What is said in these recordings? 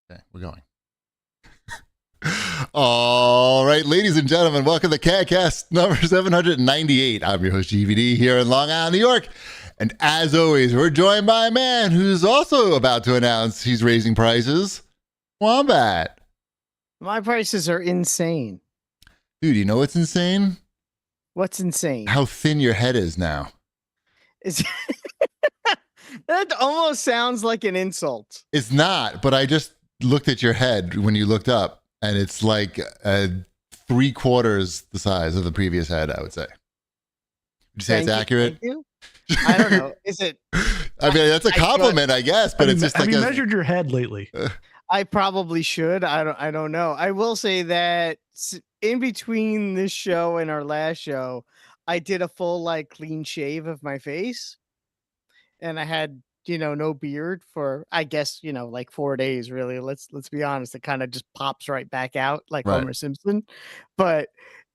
Okay, we're going. All right, ladies and gentlemen, welcome to CAGcast number 798. I'm your host, GVD, here in Long Island, New York. And as always, we're joined by a man who's also about to announce he's raising prices, Wombat. My prices are insane. Dude, you know what's insane? What's insane? How thin your head is now. That almost sounds like an insult. It's not, but I just looked at your head when you looked up, and it's like 3/4 the size of the previous head, I would say. Would you say it's accurate? Thank you. I don't know. Is it? I mean, that's a compliment, I guess, but it's just have like you measured your head lately? I probably should. I don't know. I will say that in between this show and our last show, I did a full clean shave of my face, and I had no beard for I guess 4 days. Really, let's be honest. It kind of just pops right back out like Right. Homer Simpson, but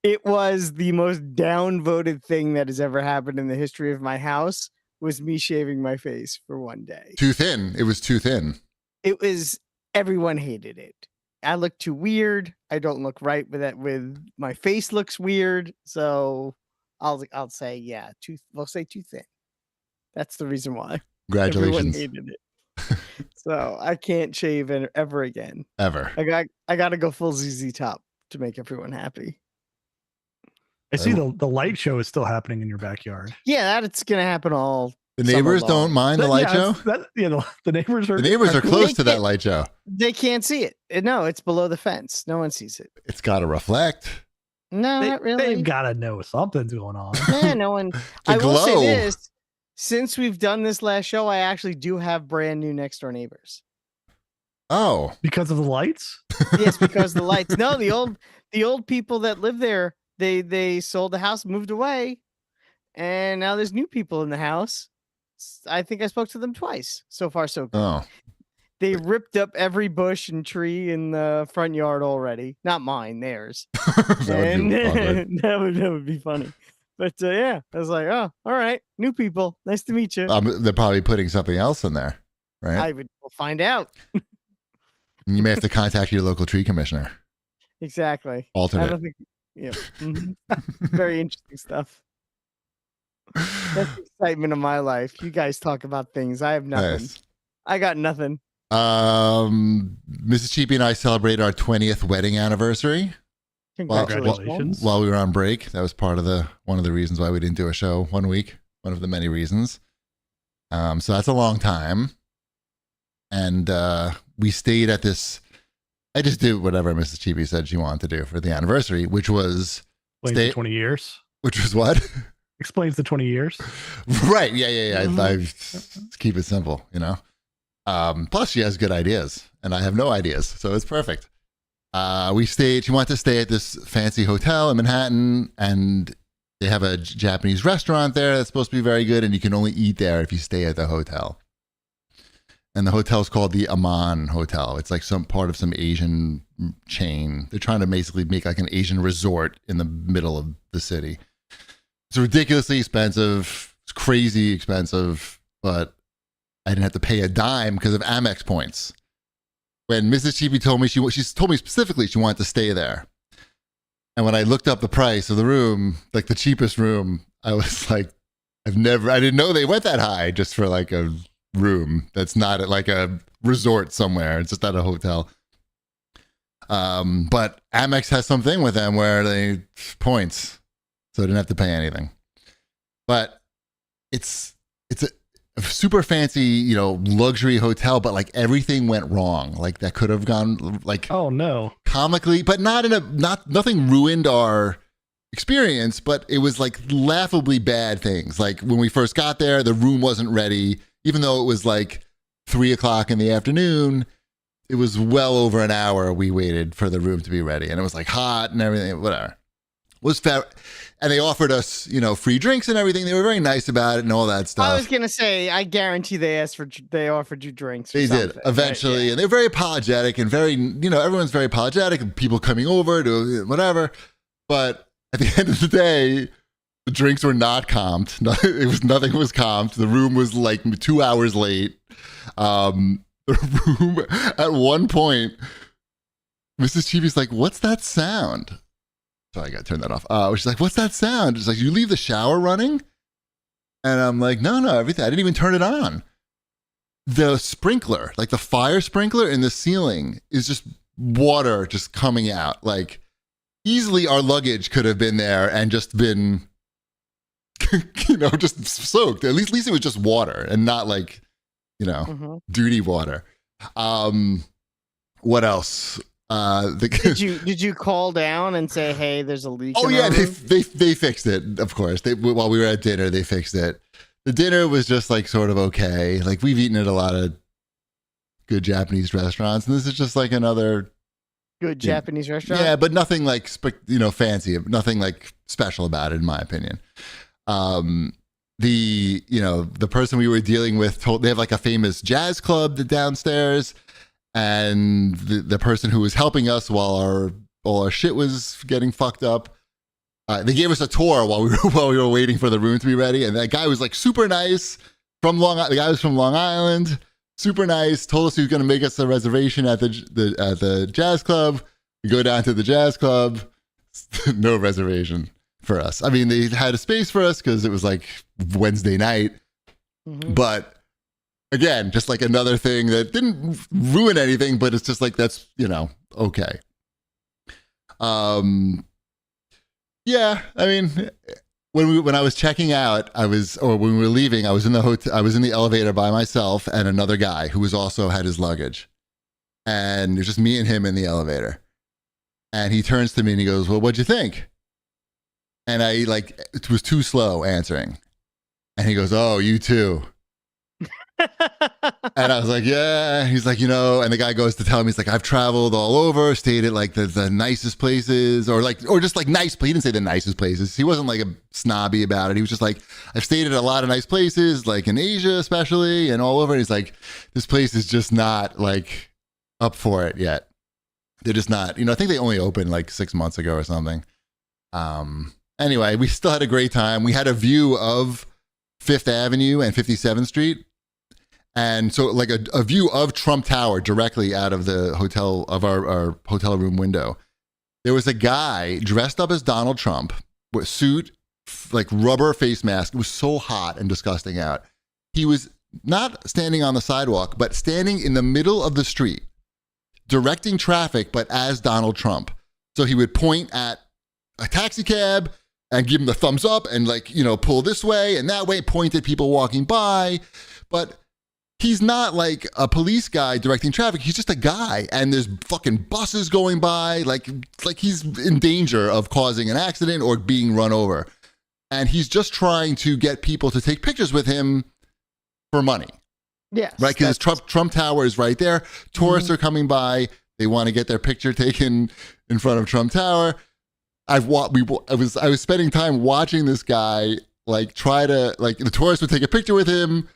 it was the most downvoted thing that has ever happened in the history of my house. Was me shaving my face for one day. Too thin. It was too thin. It was. Everyone hated it. I look too weird. I don't look right with that. With my face looks weird. So I'll say we'll say too thin. That's the reason why. Congratulations. Everyone hated it. So I can't shave ever again. Ever. I got to go full ZZ Top to make everyone happy. I see the light show is still happening in your backyard. Yeah, that's gonna happen all. The neighbors don't mind the light show? The neighbors are. The neighbors are close to that light show. They can't see it. No, it's below the fence. No one sees it. It's got to reflect. No, not really. They've got to know something's going on. Yeah, no one. The I will say glow. this: since we've done this last show, I actually do have brand new next door neighbors. Oh, Because of the lights? Yes, because the lights. No, the old people that live there, they sold the house, moved away, and now there's new people in the house. I think I spoke to them twice. So far, so good. oh. They ripped up every bush and tree in the front yard already. Not mine, theirs. That would be funny. But yeah, I was like, oh, all right, new people. Nice to meet you. They're probably putting something else in there, right? We'll find out. You may have to contact your local tree commissioner. Exactly. Alternate. I don't think. Yeah. Mhm. Very interesting stuff. That's the excitement of my life. You guys talk about things. I have nothing. Nice. I got nothing. Mrs. Cheapy and I celebrated our 20th wedding anniversary Congratulations. while we were on break. That was part of one of the reasons why we didn't do a show one week. One of the many reasons. So that's a long time. And we stayed at this. I just did whatever Mrs. Cheapy said she wanted to do for the anniversary, which was Explains the 20 years. Which was what? Explains the 20 years. Right. Yeah. I keep it simple, Plus, she has good ideas, and I have no ideas, so it's perfect. She wanted to stay at this fancy hotel in Manhattan, and they have a Japanese restaurant there that's supposed to be very good, and you can only eat there if you stay at the hotel. And the hotel's called the Aman Hotel. It's like some part of some Asian chain. They're trying to basically make like an Asian resort in the middle of the city. It's ridiculously expensive. It's crazy expensive, but I didn't have to pay a dime because of Amex points. When Mrs. Cheapy told me, she told me specifically she wanted to stay there. And when I looked up the price of the room, like the cheapest room, I was like, I didn't know they went that high just for like a room that's not at like a resort somewhere. It's just at a hotel. But Amex has something with them where they points. So I didn't have to pay anything. But it's a super fancy, luxury hotel, but like everything went wrong. Like that could have gone like, oh no, comically, but nothing ruined our experience, but it was like laughably bad things. Like when we first got there, the room wasn't ready, even though it was like 3:00 in the afternoon. It was well over an hour we waited for the room to be ready, and it was like hot and everything, whatever. It was fair. And they offered us, free drinks and everything. They were very nice about it and all that stuff. I was gonna say, I guarantee they offered you drinks. They did eventually, right? Yeah. And they're very apologetic and very, everyone's very apologetic and people coming over to whatever. But at the end of the day, the drinks were not comped. Nothing was comped. The room was like 2 hours late. the room at one point. Mrs. Chibi's like, "What's that sound?" Sorry, I got to turn that off. She's like, "What's that sound?" She's like, "You leave the shower running?" And I'm like, "No, everything. I didn't even turn it on." The sprinkler, like the fire sprinkler in the ceiling, is just water just coming out. Like, easily our luggage could have been there and just been, just soaked. At least it was just water and not like, duty water. What else? Did you call down and say, "Hey, there's a leak"? Oh yeah, they fixed it. Of course, while we were at dinner, they fixed it. The dinner was just like sort of okay. Like, we've eaten at a lot of good Japanese restaurants, and this is just like another good Japanese restaurant. Yeah, but nothing like fancy. Nothing like special about it, in my opinion. The person we were dealing with told they have like a famous jazz club downstairs. And the person who was helping us while all our shit was getting fucked up, they gave us a tour while we were waiting for the room to be ready. And that guy was like super nice the guy was from Long Island, super nice. Told us he was going to make us a reservation at the jazz club. We go down to the jazz club, no reservation for us. I mean, they had a space for us because it was like Wednesday night, but. Again, just like another thing that didn't ruin anything, but it's just like, that's, okay. Yeah, I mean, when I was checking out, when we were leaving, I was in the hotel, I was in the elevator by myself and another guy who was also had his luggage. And it was just me and him in the elevator. And he turns to me and he goes, "Well, what'd you think?" And I it was too slow answering. And he goes, "Oh, you too." And I was like, "Yeah." He's like, and the guy goes to tell me, he's like, "I've traveled all over, stayed at like the nicest places," or just like nice. He didn't say the nicest places. He wasn't like a snobby about it. He was just like, "I've stayed at a lot of nice places, like in Asia especially, and all over." And he's like, "This place is just not like up for it yet. They're just not." I think they only opened like 6 months ago or something. Anyway, we still had a great time. We had a view of Fifth Avenue and 57th Street. And so like a view of Trump Tower directly out of the hotel, of our hotel room window. There was a guy dressed up as Donald Trump with suit, like rubber face mask. It was so hot and disgusting out. He was not standing on the sidewalk, but standing in the middle of the street, directing traffic, but as Donald Trump. So he would point at a taxi cab and give him the thumbs up and pull this way and that way, point at people walking by. But he's not like a police guy directing traffic. He's just a guy, and there's fucking buses going by, like he's in danger of causing an accident or being run over. And he's just trying to get people to take pictures with him for money. Yes. Right? Because Trump Tower is right there. Tourists are coming by. They want to get their picture taken in front of Trump Tower. I was spending time watching this guy try to the tourists would take a picture with him.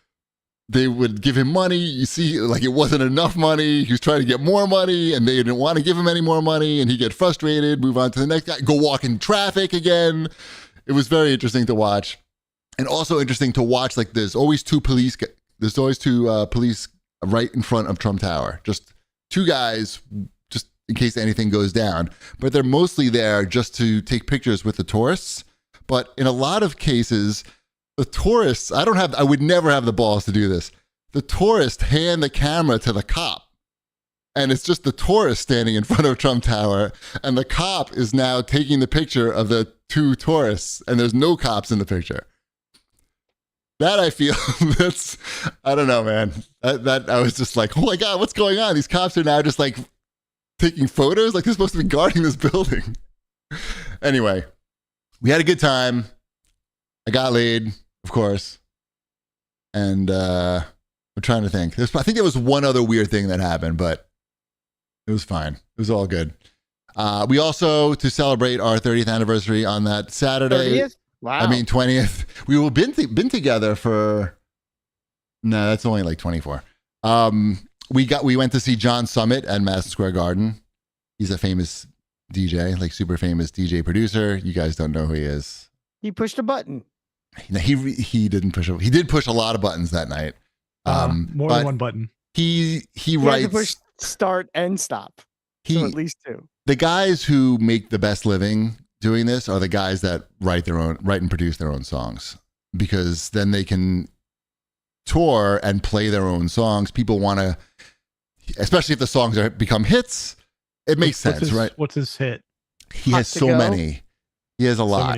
They would give him money. You see, it wasn't enough money. He was trying to get more money, and they didn't want to give him any more money, and he'd get frustrated, move on to the next guy, go walk in traffic again. It was very interesting to watch. And also interesting to watch, there's always two police right in front of Trump Tower. Just two guys, just in case anything goes down. But they're mostly there just to take pictures with the tourists. But in a lot of cases, the tourists, I would never have the balls to do this. The tourists hand the camera to the cop. And it's just the tourist standing in front of Trump Tower. And the cop is now taking the picture of the two tourists. And there's no cops in the picture. That I feel, I don't know, man. That I was just like, oh my God, what's going on? These cops are now just taking photos? They're supposed to be guarding this building. Anyway, we had a good time. I got laid. Of course. And I'm trying to think. I think there was one other weird thing that happened, but it was fine. It was all good. We also, to celebrate our 30th anniversary on that Saturday. 30th? Wow. 20th. We were been together for, no, that's only 24. We went to see John Summit at Madison Square Garden. He's a famous DJ, super famous DJ producer. You guys don't know who he is. He pushed a button. He didn't push. He did push a lot of buttons that night. More than one button. he You have to push writes. start and stop. So at least 2. The guys who make the best living doing this are the guys that write and produce their own songs, because then they can tour and play their own songs. People want to, especially if the songs become hits. It makes sense, right? What's his hit? He has so many. He has a lot.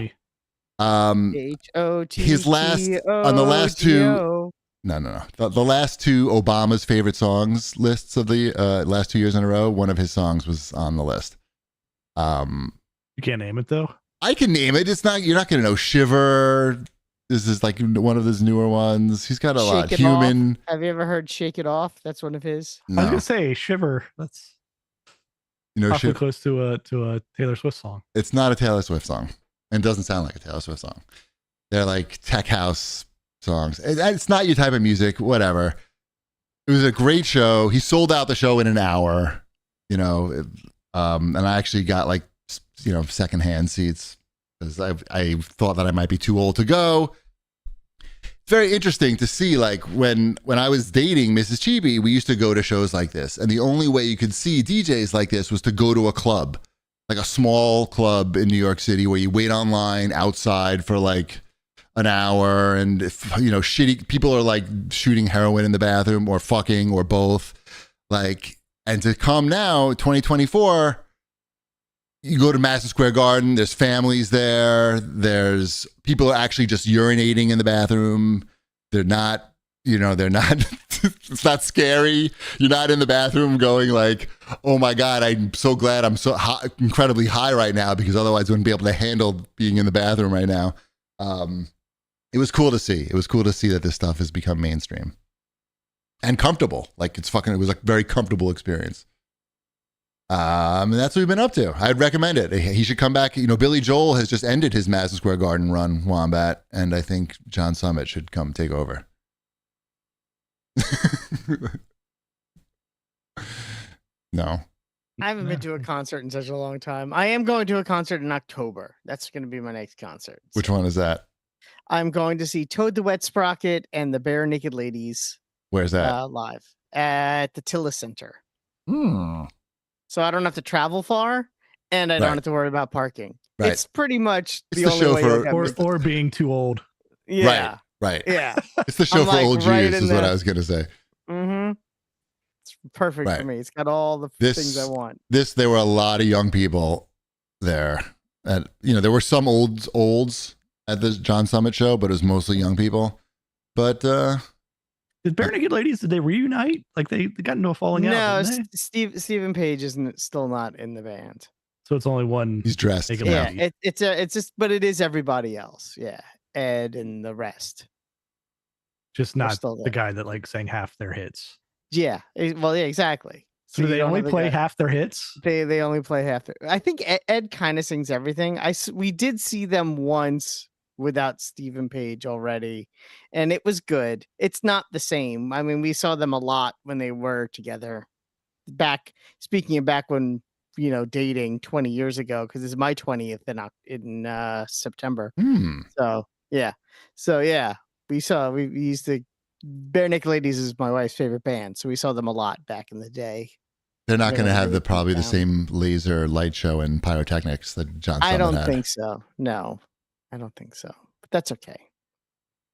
His last on the last 2. No. The last 2 Obama's favorite songs lists of the last 2 years in a row. One of his songs was on the list. You can't name it though. I can name it. It's not. You're not going to know Shiver. This is like one of his newer ones. He's got a lot. Human. Off. Have you ever heard "Shake It Off"? That's one of his. No. I was gonna say Shiver. That's awfully close to a Taylor Swift song. It's not a Taylor Swift song, and doesn't sound like a Taylor Swift song. They're like tech house songs. It's not your type of music. Whatever. It was a great show. He sold out the show in an hour. And I actually got like secondhand seats because I thought that I might be too old to go. Very interesting to see, like when I was dating Mrs. Chibi, we used to go to shows like this, and the only way you could see DJs like this was to go to a club, like a small club in New York City where you wait online outside for like an hour, and shitty people are like shooting heroin in the bathroom or fucking or both, like. And to come now, 2024. You go to Madison Square Garden, there's families there. There's people are actually just urinating in the bathroom. They're not, it's not scary. You're not in the bathroom going like, oh my God, I'm so glad I'm so incredibly high right now, because otherwise I wouldn't be able to handle being in the bathroom right now. It was cool to see. It was cool to see that this stuff has become mainstream and comfortable. Like it was a very comfortable experience. And that's what we've been up to. I'd recommend it. He should come back. Billy Joel has just ended his Madison Square Garden run, Wombat, and I think John Summit should come take over. No. I haven't been to a concert in such a long time. I am going to a concert in October. That's going to be my next concert. Which one is that? I'm going to see Toad the Wet Sprocket and the Bare Naked Ladies. Where's that? Live at the Tillis Center. So I don't have to travel far, and I don't have to worry about parking. Right. It's pretty much the only show way or being too old. Yeah. Right. Yeah. It's the show for old Jews, is what I was going to say. Mm-hmm. It's perfect for me. It's got all the things I want. There were a lot of young people there. There were some olds at the John Summit show, but it was mostly young people. But did Bare Naked Ladies, did they reunite? Like they got into a falling out? No, Stephen Page isn't still not in the band. So it's only one. He's dressed. Yeah, it's just, but it is everybody else. Yeah, Ed and the rest. Just not the guy that like sang half their hits. Yeah, well, yeah, exactly. So do they only play half their hits? They only play half their. I think Ed kind of sings everything. We did see them once without Stephen Page already, and it was good. It's not the same. I mean, we saw them a lot when they were together. Speaking of back when dating 20 years ago, because it's my 20th in September. So yeah, we used to. Bare Naked Ladies is my wife's favorite band, so we saw them a lot back in the day. They're not going to have probably the same laser light show and pyrotechnics that John Summit had. I don't had. think so. No, I don't think so. But that's okay.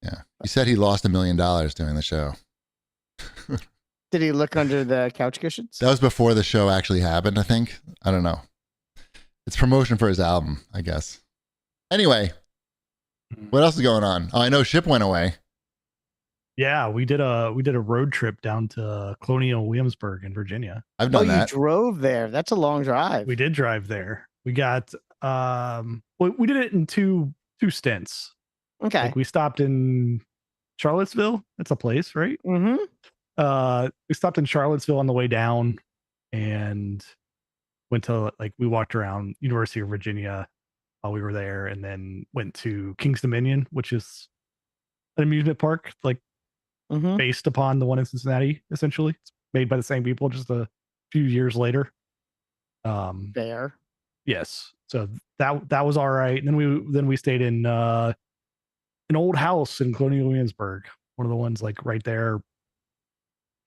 Yeah, he said he lost $1 million doing the show. Did he look under the couch cushions? That was before the show actually happened, I think. I don't know. It's promotion for his album, I guess. Anyway, what else is going on? Oh, I know Ship went away. Yeah, we did a road trip down to Colonial Williamsburg in Virginia. I've done that. You drove there. That's a long drive. We did drive there. We got we did it in two stints. Okay. Like we stopped in Charlottesville. That's a place, right? Mm-hmm. We stopped in Charlottesville on the way down and went to we walked around University of Virginia while we were there, and then went to King's Dominion, which is an amusement park based upon the one in Cincinnati, essentially. It's made by the same people, just a few years later. There. Yes. So that was all right. And then we stayed in an old house in Colonial Williamsburg, one of the ones right there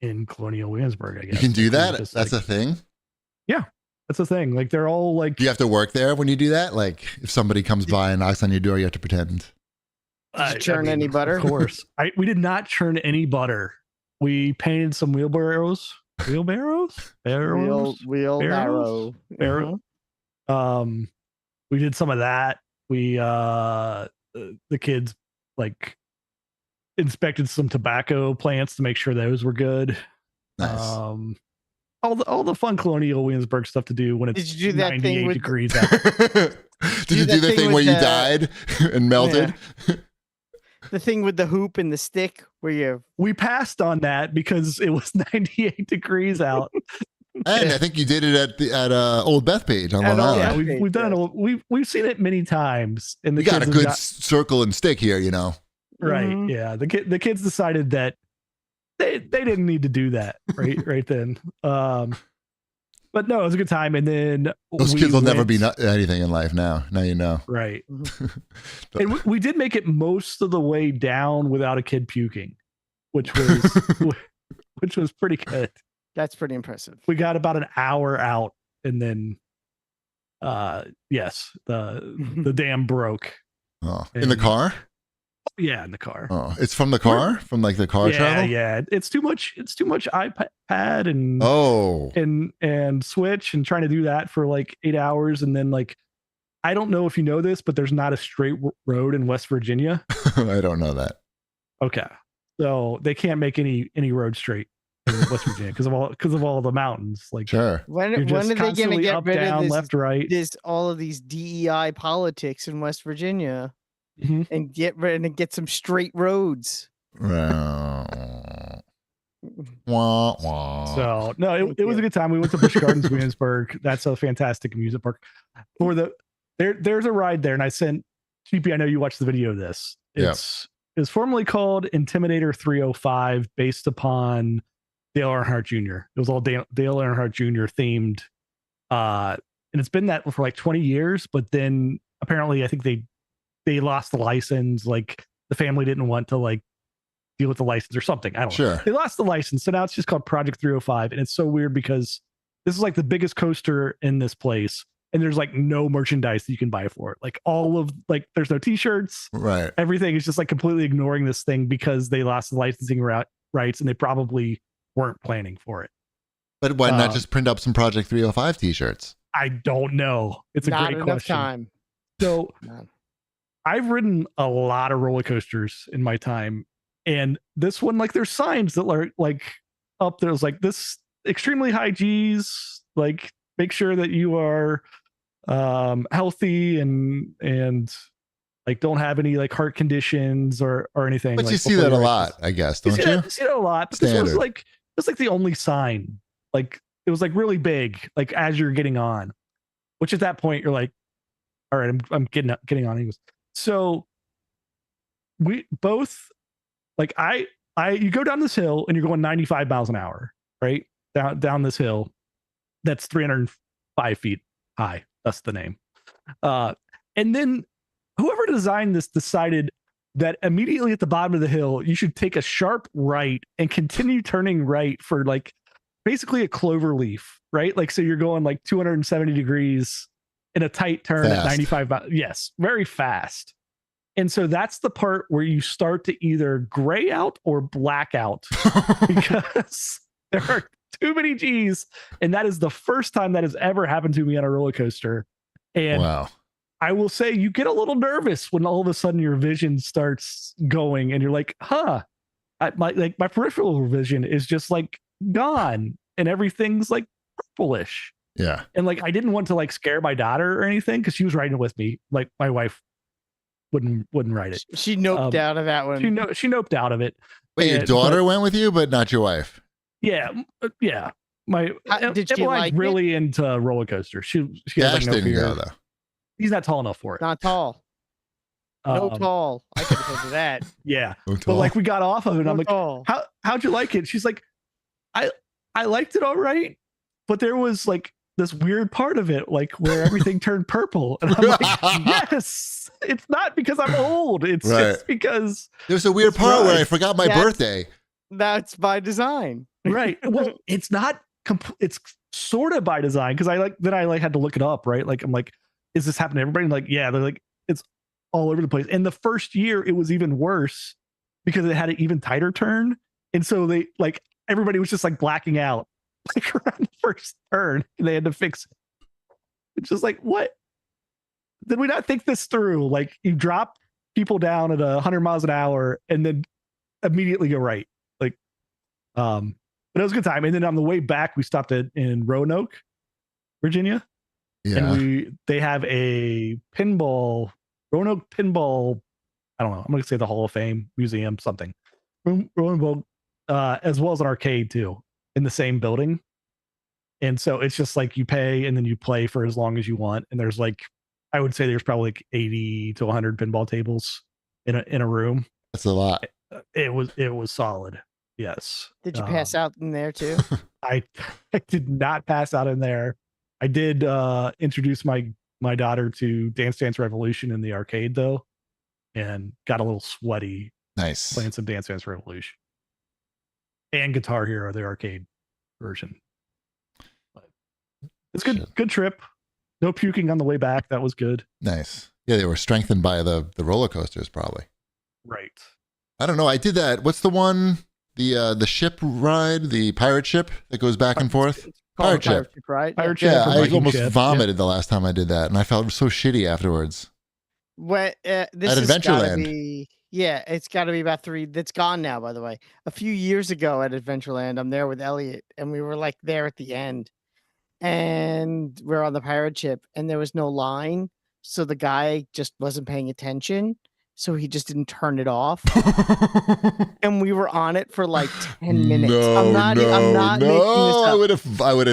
in Colonial Williamsburg, I guess. You can do Like, that? just, That's like, a thing? that's the thing. Like they're all like Do you have to work there when you do that? Like if somebody comes by and knocks on your door, you have to pretend. Did you churn any butter? Of course. We did not churn any butter. We painted some wheelbarrows. Barrows? Wheelbarrow. Barrow. We did some of that. We the kids like inspected some tobacco plants to make sure those were good. Nice. All the fun Colonial Williamsburg stuff to do when it's Did you do that 98 thing with degrees out. Did you do the thing where you died and melted? The thing with the hoop and the stick where you... We passed on that because it was 98 degrees out. And I think you did it at Old Bethpage on Long Island. Yeah, we've done it. We've seen it many times. And we got a good circle and stick here, you know. Right. Mhm. Yeah. The kids decided that they didn't need to do that right then. But no, it was a good time. And then those kids will never be anything in life now. Now you know. Right. And we did make it most of the way down without a kid puking, which was pretty good. That's pretty impressive. We got about an hour out, and then yes, the dam broke. Oh, in the car? Yeah, in the car. Oh, it's from the car? From like the car travel? Yeah. It's too much iPad and Switch and trying to do that for like 8 hours. And then like, I don't know if you know this, but there's not a straight road in West Virginia. I don't know that. Okay. So they can't make any road straight in West Virginia because of all the mountains. Like, sure. When are they going to get rid of this, left, right? All of these DEI politics in West Virginia? Mm-hmm. And get some straight roads. Wah, wah. So no, it was a good time. We went to Busch Gardens, Williamsburg. That's a fantastic amusement park. There's a ride there, and I sent TP. I know you watched the video of this. It's formerly called Intimidator 305, based upon Dale Earnhardt Jr. It was all Dale Earnhardt Jr. themed, and it's been that for like 20 years. But then apparently, I think they lost the license. Like the family didn't want to like deal with the license or something. I don't know. They lost the license. So now it's just called Project 305. And it's so weird because this is like the biggest coaster in this place. And there's like no merchandise that you can buy for it. Like there's no t-shirts. Right. Everything is just like completely ignoring this thing because they lost the licensing rights and they probably weren't planning for it. But why not just print up some Project 305 t-shirts? I don't know. It's a great question. Time. So I've ridden a lot of roller coasters in my time, and this one, like, there's signs that are like up there. It's like this extremely high G's, like make sure that you are healthy and like don't have any like heart conditions or anything. But like, you see that a lot, I guess, don't you? See that a lot. But this was like the only sign. Like it was like really big, like as you're getting on, which at that point you're like, all right, I'm getting on. He was. So we both like you go down this hill and you're going 95 miles an hour, right? Down this hill. That's 305 feet high. That's the name. And then whoever designed this decided that immediately at the bottom of the hill, you should take a sharp right and continue turning right for like basically a clover leaf, right? Like, so you're going like 270 degrees in a tight turn at 95. Yes, very fast. And so that's the part where you start to either gray out or black out because there are too many G's. And that is the first time that has ever happened to me on a roller coaster. And wow. I will say you get a little nervous when all of a sudden your vision starts going and you're like, my peripheral vision is just like gone and everything's like purplish. Yeah. And like, I didn't want to like scare my daughter or anything because she was riding with me. Like my wife wouldn't ride it. She noped out of that one. She noped out of it. Wait, your daughter went with you, but not your wife? Yeah. Yeah. Did she like really into roller coasters? She has like no didn't fear. go though. He's not tall enough for it. Not tall. No tall. I could have told you that. Yeah. But like we got off of it. And I'm like, tall. How'd you like it? She's like, I liked it all right. But there was like this weird part of it, like where everything turned purple. And I'm like, yes, it's not because I'm old. It's just because there's a weird part where I forgot my birthday. That's by design. Right. Well, it's not. It's sort of by design because I had to look it up. Right. Like I'm like, is this happening to everybody? And like, yeah. They're like, it's all over the place. And the first year it was even worse because it had an even tighter turn, and so they like everybody was just like blacking out like around the first turn, and they had to fix it. It's just like, what? Did we not think this through? Like you drop people down at 100 miles an hour and then immediately go right. Like, but it was a good time. And then on the way back, we stopped in Roanoke, Virginia. Yeah. And they have a Roanoke pinball, I don't know, I'm going to say the Hall of Fame museum, something. Roanoke, as well as an arcade too, in the same building. And so it's just like you pay and then you play for as long as you want. And there's like, I would say there's probably like 80 to 100 pinball tables in a room. That's a lot. It was solid. Yes. Did you pass out in there too? I did not pass out in there. I did introduce my daughter to Dance Dance Revolution in the arcade though, and got a little sweaty. Nice. Playing some Dance Dance Revolution and Guitar Hero, the arcade version. But it's good. Shit. Good trip. No puking on the way back. That was good. Nice. Yeah, they were strengthened by the roller coasters, probably. Right. I don't know. I did that. What's the one? The ship ride, the pirate ship that goes back and forth. Pirate ship, right? Pirate ship. Yeah, I Viking almost ship. vomited the last time I did that, and I felt so shitty afterwards. This At has gotta Adventureland. be, yeah, it's got to be about 3. That's gone now, by the way. A few years ago at Adventureland, I'm there with Elliot, and we were like there at the end, and we're on the pirate ship, and there was no line, so the guy just wasn't paying attention, so he just didn't turn it off, and we were on it for like 10 minutes. I'm not making this up. I would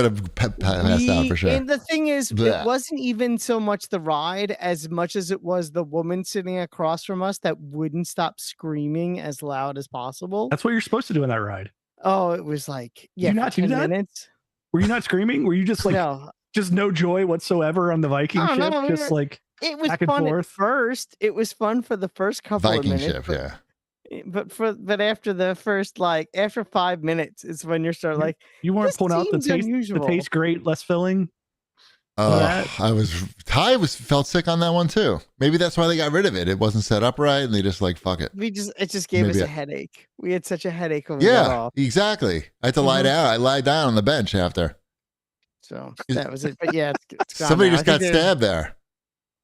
have passed out for sure. And the thing is, Blech. it wasn't even so much the ride as much as it was the woman sitting across from us that wouldn't stop screaming as loud as possible. That's what you're supposed to do in that ride. Oh, it was like, yeah, you for not do 10 that? minutes. Were you not screaming? Were you just like, No, just no joy whatsoever on the Viking Oh, ship? no, Just like it was back and fun at forth? first. It was fun for the first couple of Viking minutes. ship, yeah. But after the first, like, after 5 minutes is when you're starting like, you weren't this pulling out the seems taste. unusual. The taste great, less filling. I felt sick on that one too. Maybe that's why they got rid of it. It wasn't set up right, and they just like fuck it. It just gave us Maybe a headache. We had such a headache when we got Yeah, off. exactly. I had to lie down. I lied down on the bench after. So that was it. But yeah, it's gone Somebody now. just I got think stabbed there.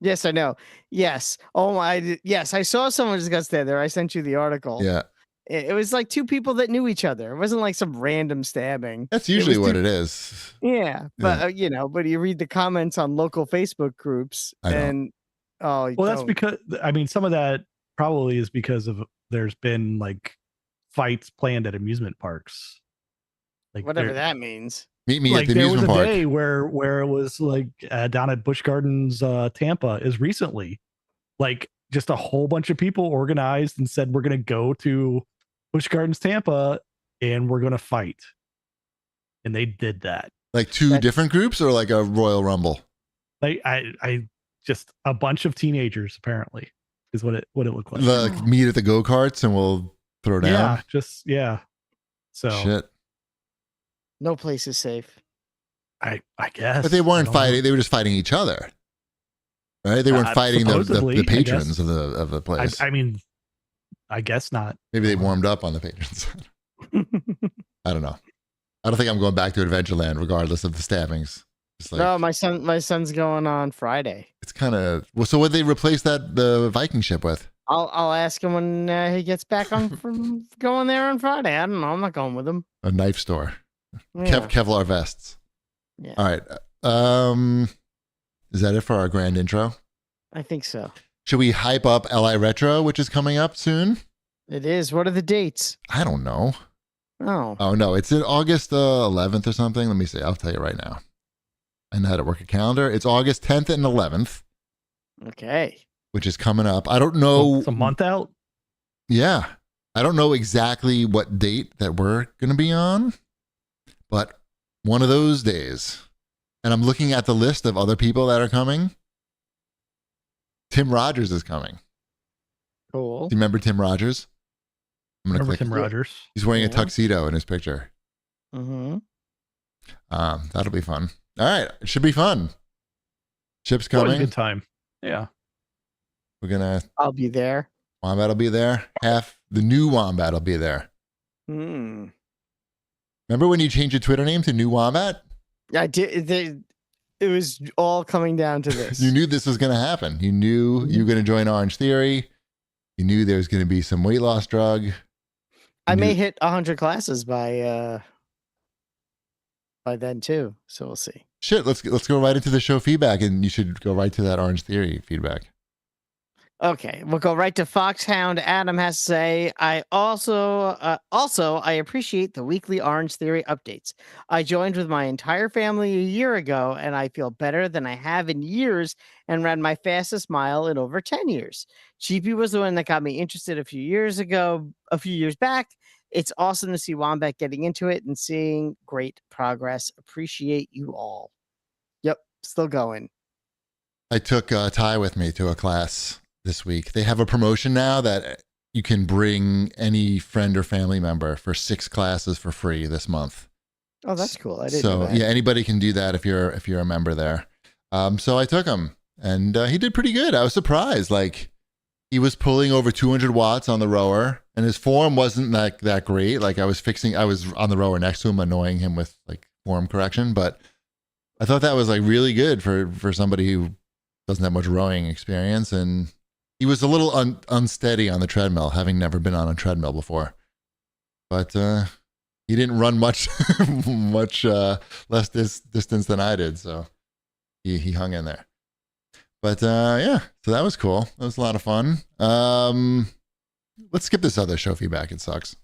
Yes, I know. Yes. Oh my. Yes, I saw someone just got stabbed there. I sent you the article. Yeah, It was like 2 people that knew each other. It wasn't like some random stabbing. that's usually was what two- it is. Yeah, but but you read the comments on local Facebook groups, I don't. and Well, that's because some of that probably is because of there's been like fights planned at amusement parks. Like whatever that means. Meet me like at the there was amusement a park. day where it was like down at Busch Gardens, Tampa, is recently, like just a whole bunch of people organized and said we're gonna go to Busch Gardens, Tampa, and we're gonna fight, and they did that. Like two different groups, or like a Royal Rumble. Like I just a bunch of teenagers apparently is what it looked like. Like meet at the go karts, and we'll throw down. Yeah. So Shit. No place is safe. I guess. But they I weren't don't know. fighting. They were just fighting each other, right? They weren't fighting the supposedly, I patrons guess. of the place. I mean, I guess not. Maybe they warmed up on the patrons. I don't know. I don't think I'm going back to Adventureland, regardless of the stabbings. Just like, No, my son's going on Friday. it's kind of well. So what they replace the Viking ship with? I'll ask him when he gets back on from going there on Friday. I don't know. I'm not going with him. A knife store. Yeah. Kevlar vests. Yeah. All right. Is that it for our grand intro? I think so. Should we hype up LI Retro, which is coming up soon? It is. What are the dates? I don't know. Oh, Oh no, it's in August 11th or something. Let me see. I'll tell you right now. I know how to work a calendar. It's August 10th and 11th, okay. which is coming up. I don't know. It's a month out. Yeah. I don't know exactly what date that we're going to be on, but one of those days. And I'm looking at the list of other people that are coming. Tim Rogers is coming. Cool. Do you remember Tim Rogers? I'm going to Remember click. Tim Rogers? He's wearing a Yeah. tuxedo in his picture. Mm-hmm. That'll be fun. All right, it should be fun. Chip's Always a coming. good time. Yeah. We're gonna. I'll be there. Wombat will be there. The new Wombat will be there. Hmm. Remember when you changed your Twitter name to New Wombat? I did. It was all coming down to this. You knew this was going to happen. You knew you were going to join Orange Theory. You knew there was going to be some weight loss drug. I may hit 100 classes by then too. So we'll see. Shit, let's go right into the show feedback, and you should go right to that Orange Theory feedback. Okay, we'll go right to Foxhound. Adam has to say, I also I appreciate the weekly Orange Theory updates. I joined with my entire family a year ago, and I feel better than I have in years and ran my fastest mile in over 10 years. Cheapy was the one that got me interested a few years back. It's awesome to see Wombat getting into it and seeing great progress. Appreciate you all. Yep, still going. I took Ty with me to a class this week. They have a promotion now that you can bring any friend or family member for 6 classes for free this month. Oh, that's cool. I didn't know that. Yeah, anybody can do that if you're a member there. So I took him, and he did pretty good. I was surprised. Like, he was pulling over 200 watts on the rower, and his form wasn't that great. Like, I was on the rower next to him, annoying him with like form correction, but I thought that was like really good for somebody who doesn't have much rowing experience. And he was a little unsteady on the treadmill, having never been on a treadmill before. But he didn't run much less distance than I did, so he hung in there. But yeah, so that was cool. That was a lot of fun. Let's skip this other show feedback. It sucks.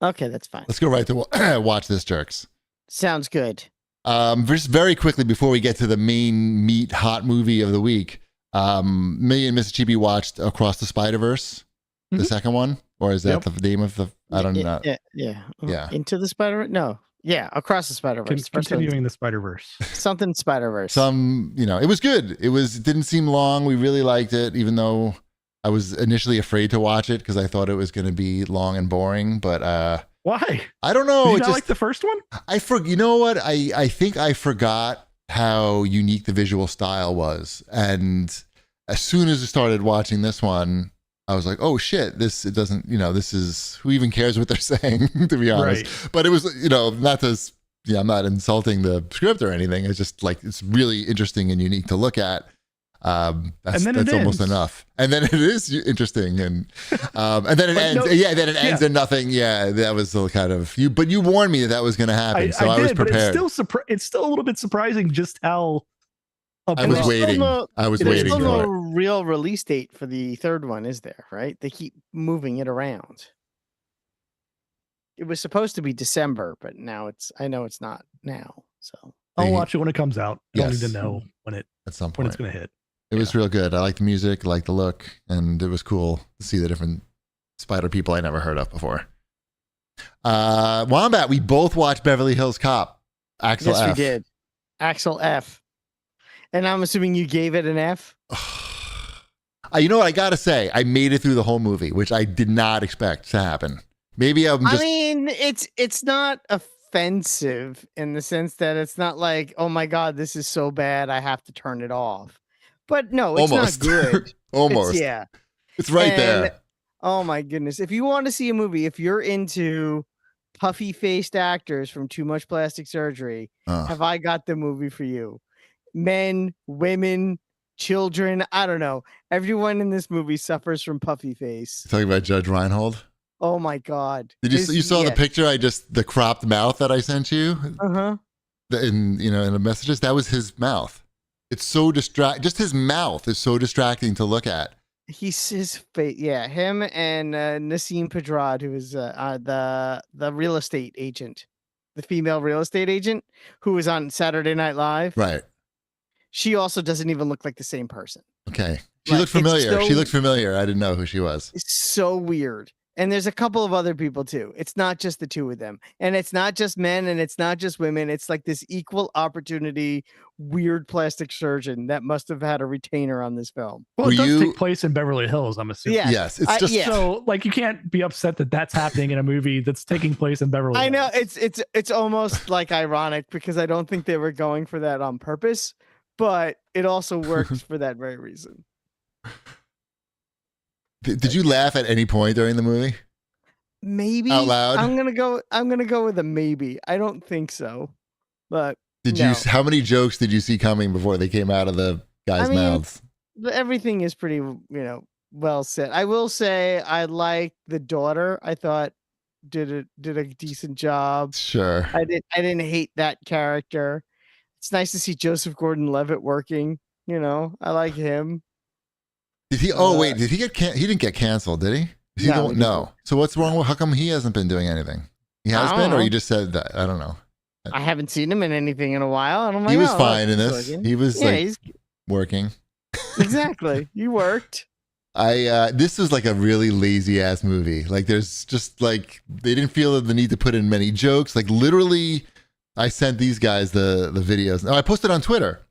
Okay, that's fine. Let's go right to Watch This, Jerks. Sounds good. Just very quickly before we get to the main meat hot movie of the week, me and Mrs. Chibi watched Across the Spider-Verse, the second one, or is that the name of the? I don't know. Yeah. Into the Spider-Verse? No. Yeah, Across the Spider-Verse. Continuing the Spider-Verse. Something Spider-Verse. It was good. It didn't seem long. We really liked it, even though I was initially afraid to watch it because I thought it was going to be long and boring. But why? I don't know. Did you not like the first one? You know what? I think I forgot how unique the visual style was, and as soon as I started watching this one, I was like, oh shit, this is, who even cares what they're saying, to be honest. Right. But it was, I'm not insulting the script or anything. It's just like, it's really interesting and unique to look at. That's almost enough. And then it is interesting. And then it ends. Then it ends in nothing. Yeah, that was the kind of, but you warned me that was going to happen. So I was prepared. But it's still a little bit surprising just how. I was waiting. There's still no real release date for the third one, is there? Right? They keep moving it around. It was supposed to be December, but now I know it's not now. So I'll watch it when it comes out. I don't need to know when at some point when it's going to hit. It was real good. I liked the music, I liked the look, and it was cool to see the different spider people I never heard of before. Wombat, we both watched Beverly Hills Cop. Axel F. Yes, we did. Axel F. And I'm assuming you gave it an F? You know what? I got to say, I made it through the whole movie, which I did not expect to happen. Maybe I'm just... I mean, it's not offensive in the sense that it's not like, oh my God, this is so bad, I have to turn it off. But no, it's not good. Almost. It's right there. Oh my goodness. If you want to see a movie, if you're into puffy-faced actors from Too Much Plastic Surgery, have I got the movie for you? Men, women, children, I don't know. Everyone in this movie suffers from puffy face. Talking about Judge Reinhold? Oh my God. Did you saw the picture the cropped mouth that I sent you? Uh-huh. In the messages, that was his mouth. It's so just his mouth is so distracting to look at. His face, him and Nassim Pedrad, who is the real estate agent, the female real estate agent who was on Saturday Night Live. Right. She also doesn't even look like the same person. Okay. She looked familiar. She looked familiar. I didn't know who she was. It's so weird. And there's a couple of other people too. It's not just the two of them. And it's not just men and it's not just women. It's like this equal opportunity weird plastic surgeon that must have had a retainer on this film. Well, it does take place in Beverly Hills, I'm assuming. Yeah. Yes, it's just so like you can't be upset that that's happening in a movie that's taking place in Beverly Hills. I know it's almost like ironic because I don't think they were going for that on purpose, but it also works for that very reason. Did you laugh at any point during the movie? Maybe out loud. I'm gonna go with a maybe. I don't think so, but how many jokes did you see coming before they came out of the guys' mouths? Everything is pretty, well said. I will say I like the daughter. I thought did a decent job. Sure. I didn't hate that character. It's nice to see Joseph Gordon-Levitt working. I like him. Did he? Oh wait, did he get? He didn't get canceled, did he? No. So what's wrong with? How come he hasn't been doing anything? He has been, or you just said that? I don't know. I haven't seen him in anything in a while. I don't know. He was fine in this. He was he's working. Exactly. You worked. This was like a really lazy ass movie. Like there's just like they didn't feel the need to put in many jokes. Like literally, I sent these guys the videos. No, I posted on Twitter.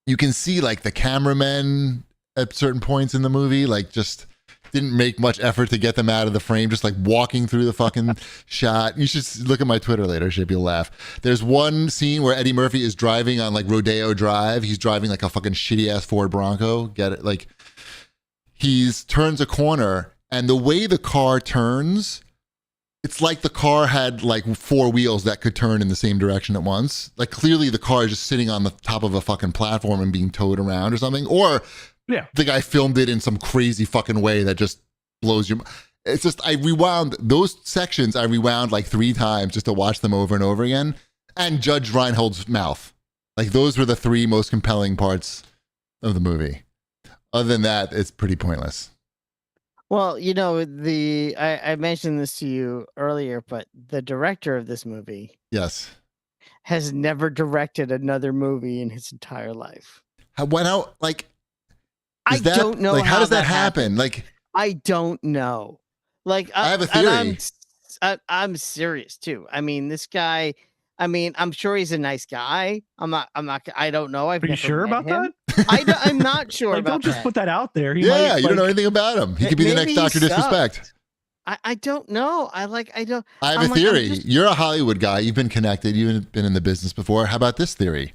You can see like the cameramen at certain points in the movie, like just didn't make much effort to get them out of the frame, just like walking through the fucking shot. You should look at my Twitter later, Ship, you'll laugh. There's one scene where Eddie Murphy is driving on like Rodeo Drive. He's driving like a fucking shitty ass Ford Bronco. Get it? Like turns a corner, and the way the car turns, it's like the car had like four wheels that could turn in the same direction at once. Like clearly the car is just sitting on the top of a fucking platform and being towed around or something. Or the guy filmed it in some crazy fucking way that just blows your. It's just I rewound those sections. I rewound like 3 times just to watch them over and over again. And Judge Reinhold's mouth, like those were the 3 most compelling parts of the movie. Other than that, it's pretty pointless. Well, I mentioned this to you earlier, but the director of this movie, has never directed another movie in his entire life. Went out like. I don't know. Like, how does that happen? Like, I don't know. Like, I have a theory. I'm serious too. I mean, this guy. I mean, I'm sure he's a nice guy. I'm not. I don't know. Are you sure about that? I'm not sure. Like, about don't just put that out there. You don't know anything about him. He could be the next Dr. Disrespect. I don't know. I don't. I have a theory. You're a Hollywood guy. You've been connected. You've been in the business before. How about this theory?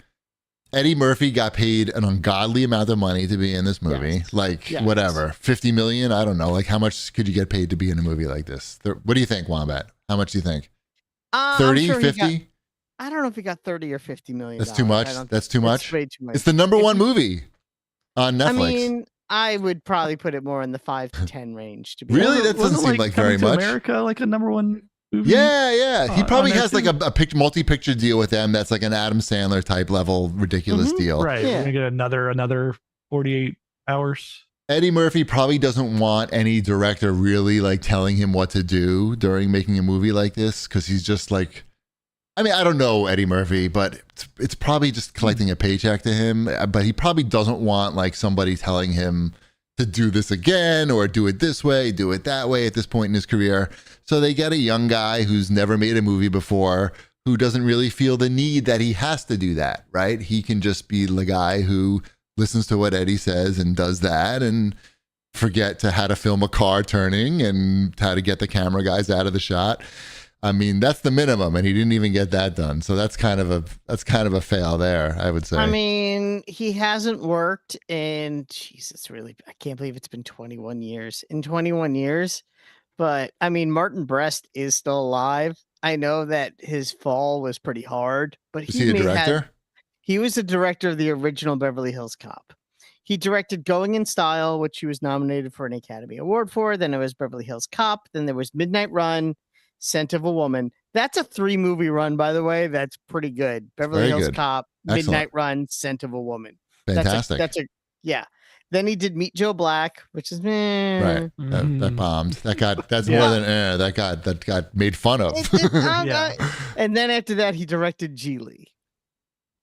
Eddie Murphy got paid an ungodly amount of money to be in this movie. Whatever, 50 million. I don't know. Like, how much could you get paid to be in a movie like this? What do you think, Wombat? How much do you think? 30, sure 50? I don't know if he got 30 or 50 million. That's too much. That's too much. Way too much. It's the number 1 movie on Netflix. I mean, I would probably put it more in the 5 to 10 range. To be really, honest. that doesn't seem like very much. America, like a number 1 movie? Yeah. He probably has like a multi-picture deal with them. That's like an Adam Sandler type level ridiculous deal. Right. We're gonna get another 48 hours. Eddie Murphy probably doesn't want any director really like telling him what to do during making a movie like this, because he's just like, I mean, I don't know Eddie Murphy, but it's probably just collecting a paycheck to him. But he probably doesn't want like somebody telling him to do this again or do it this way, do it that way at this point in his career. So they get a young guy who's never made a movie before, who doesn't really feel the need that he has to do that, right? He can just be the guy who listens to what Eddie says and does that, and forget to how to film a car turning and how to get the camera guys out of the shot. I mean, that's the minimum, and he didn't even get that done. So that's kind of a fail there, I would say. I mean, he hasn't worked in Jesus, really. I can't believe it's been 21 years. In 21 years, but I mean, Martin Brest is still alive. I know that his fall was pretty hard, but was he a director? He was the director of the original Beverly Hills Cop. He directed Going in Style, which he was nominated for an Academy Award for. Then it was Beverly Hills Cop. Then there was Midnight Run, Scent of a Woman. That's a 3-movie run, by the way. That's pretty good. Beverly Hills Cop, Excellent. Midnight Run, Scent of a Woman. Fantastic. Yeah. Then he did Meet Joe Black, which is right. That bombed. That got made fun of. And then after that, he directed Geely.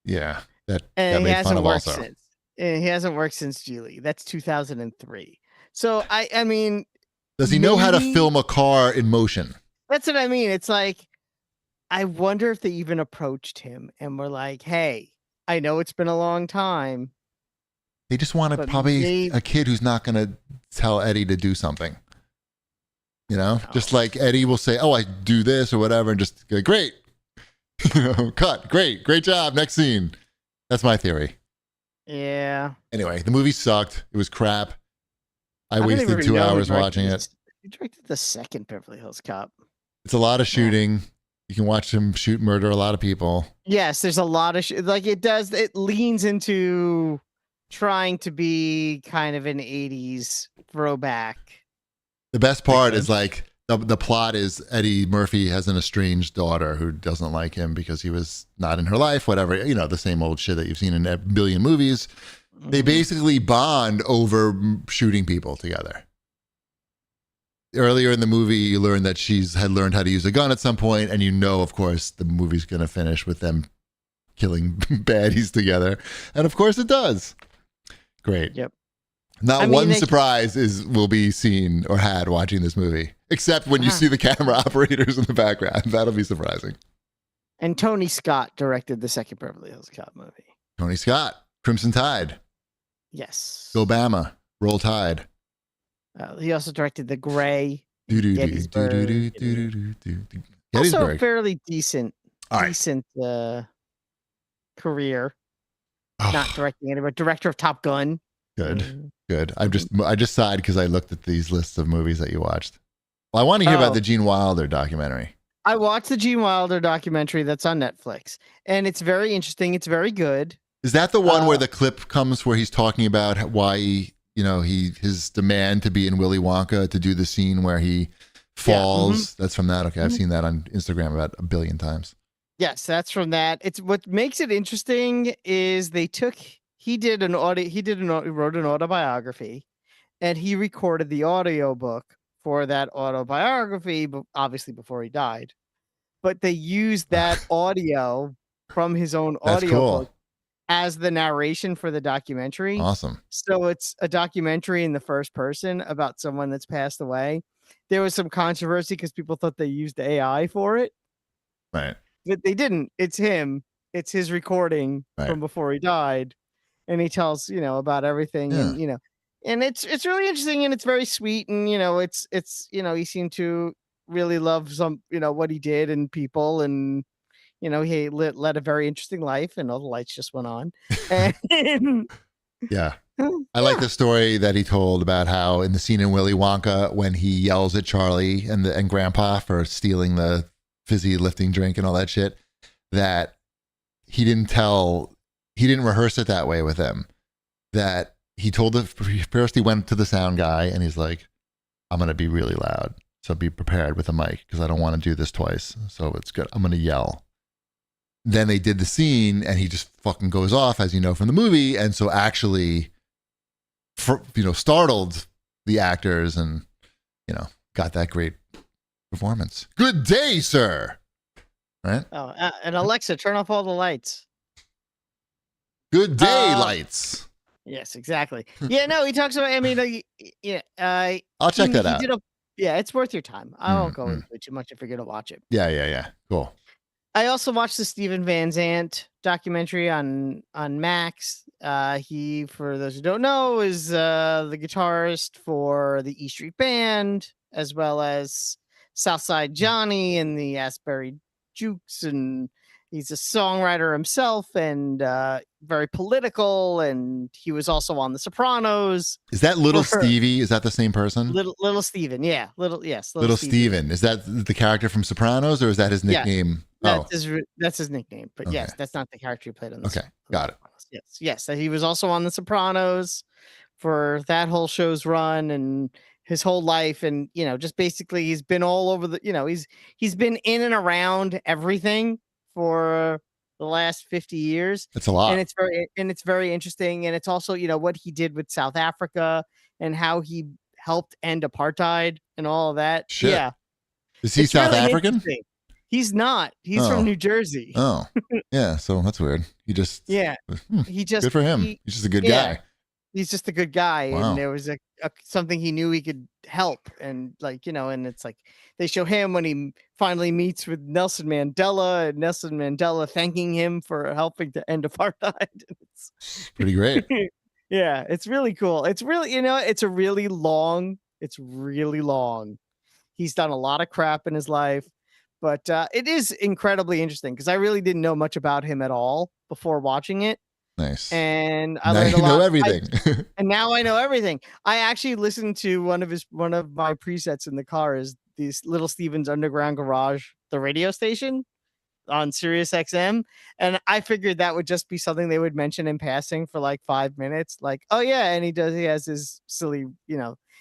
Yeah, and got made fun of also. And he hasn't worked since Geely. That's 2003. So I mean, Does he know how to maybe- film a car in motion? That's what I mean. It's like, I wonder if they even approached him and were like, "Hey, I know it's been a long time." They just wanted But probably a kid who's not going to tell Eddie to do something. You know, just like Eddie will say, "Oh, I do this or whatever," and just go, "Great, cut, great job, next scene." That's my theory. Yeah. Anyway, the movie sucked. It was crap. I don't wasted even 2 know who hours directed watching this. it. He directed the second Beverly Hills Cop. It's a lot of shooting. You can watch him murder a lot of people. Yes, there's a lot of it leans into trying to be kind of an 80s throwback. The best part is like the plot is Eddie Murphy has an estranged daughter who doesn't like him because he was not in her life, whatever, you know, the same old shit that you've seen in a billion movies. They basically bond over shooting people together. Earlier in the movie, you learn that she's had learned how to use a gun at some point, and you know, of course, the movie's going to finish with them killing baddies together. And of course it does. Great. Yep. Not one surprise will be seen or had watching this movie, except when you see the camera operators in the background. That'll be surprising. And Tony Scott directed the second Beverly Hills Cop movie. Tony Scott, Crimson Tide. Yes. Go Bama, Roll Tide. He also directed The Gray. Gettysburg. Also a fairly decent All right. Career. Not directing anybody, director of Top Gun. Good. I just sighed because I looked at these lists of movies that you watched. Well, I want to hear about the Gene Wilder documentary. I watched the Gene Wilder documentary that's on Netflix, and it's very interesting. It's very good. Is that the one where the clip comes where he's talking about why his demand to be in Willy Wonka to do the scene where he falls? Yeah, That's from that. Okay, I've seen that on Instagram about 1 billion times. Yes, that's from that. It's what makes it interesting is he wrote an autobiography, and he recorded the audiobook for that autobiography, obviously before he died. But they used that audio from his own audiobook as the narration for the documentary. Awesome. So it's a documentary in the first person about someone that's passed away. There was some controversy because people thought they used AI for it. Right. But they didn't. It's him. It's his recording from before he died. And he tells, about everything. Yeah. And it's really interesting, and it's very sweet. And, it's he seemed to really love what he did and people, and, he led a very interesting life, and all the lights just went on. And yeah. I like the story that he told about how in the scene in Willy Wonka, when he yells at Charlie and Grandpa for stealing the fizzy lifting drink and all that shit, that he didn't rehearse it that way with him. That he told first he went to the sound guy and he's like, "I'm going to be really loud. So be prepared with a mic because I don't want to do this twice. So it's good. I'm going to yell." Then they did the scene and he just fucking goes off, as you know from the movie. And so actually, startled the actors and, got that great performance. Good day, sir. Right? Oh, and Alexa, turn off all the lights. Good day, lights. Yes, exactly. Yeah, no, he talks about. I mean, I'll check that out. It's worth your time. I won't go into it too much if you're gonna watch it. Yeah. Cool. I also watched the Steven Van Zandt documentary on Max. He, for those who don't know, is the guitarist for the E Street Band, as well as Southside Johnny and the Asbury Jukes, and he's a songwriter himself, and very political. And he was also on The Sopranos. Is that Little Stevie? Is that the same person? Little Steven, yeah. Little Steven. Is that the character from Sopranos, or is that his nickname? Yeah, that's his nickname. But yes, that's not the character he played on. Got it. Yes. He was also on The Sopranos for that whole show's run and his whole life, and just basically he's been all over the. He's been in and around everything for the last 50 years. It's a lot. And it's very interesting. And it's also, what he did with South Africa and how he helped end apartheid and all of that. Shit. Yeah. Is he South African? He's not. He's from New Jersey. Oh, yeah. So that's weird. He just, good for him. He's just a good guy. he's just a good guy, Wow. and there was a something he knew he could help, and like, and it's like they show him when he finally meets with Nelson Mandela, and Nelson Mandela thanking him for helping to end apartheid. It's Pretty great. yeah, it's really cool. It's really, it's really long. He's done a lot of crap in his life, but it is incredibly interesting because I really didn't know much about him at all before watching it. Nice. And I Now learned you a lot. know everything. And now I know everything. I actually listened to one of my presets in the car is these Little Steven's Underground Garage, the radio station on Sirius XM, and I figured that would just be something they would mention in passing for like 5 minutes, like, oh yeah, and he has his silly,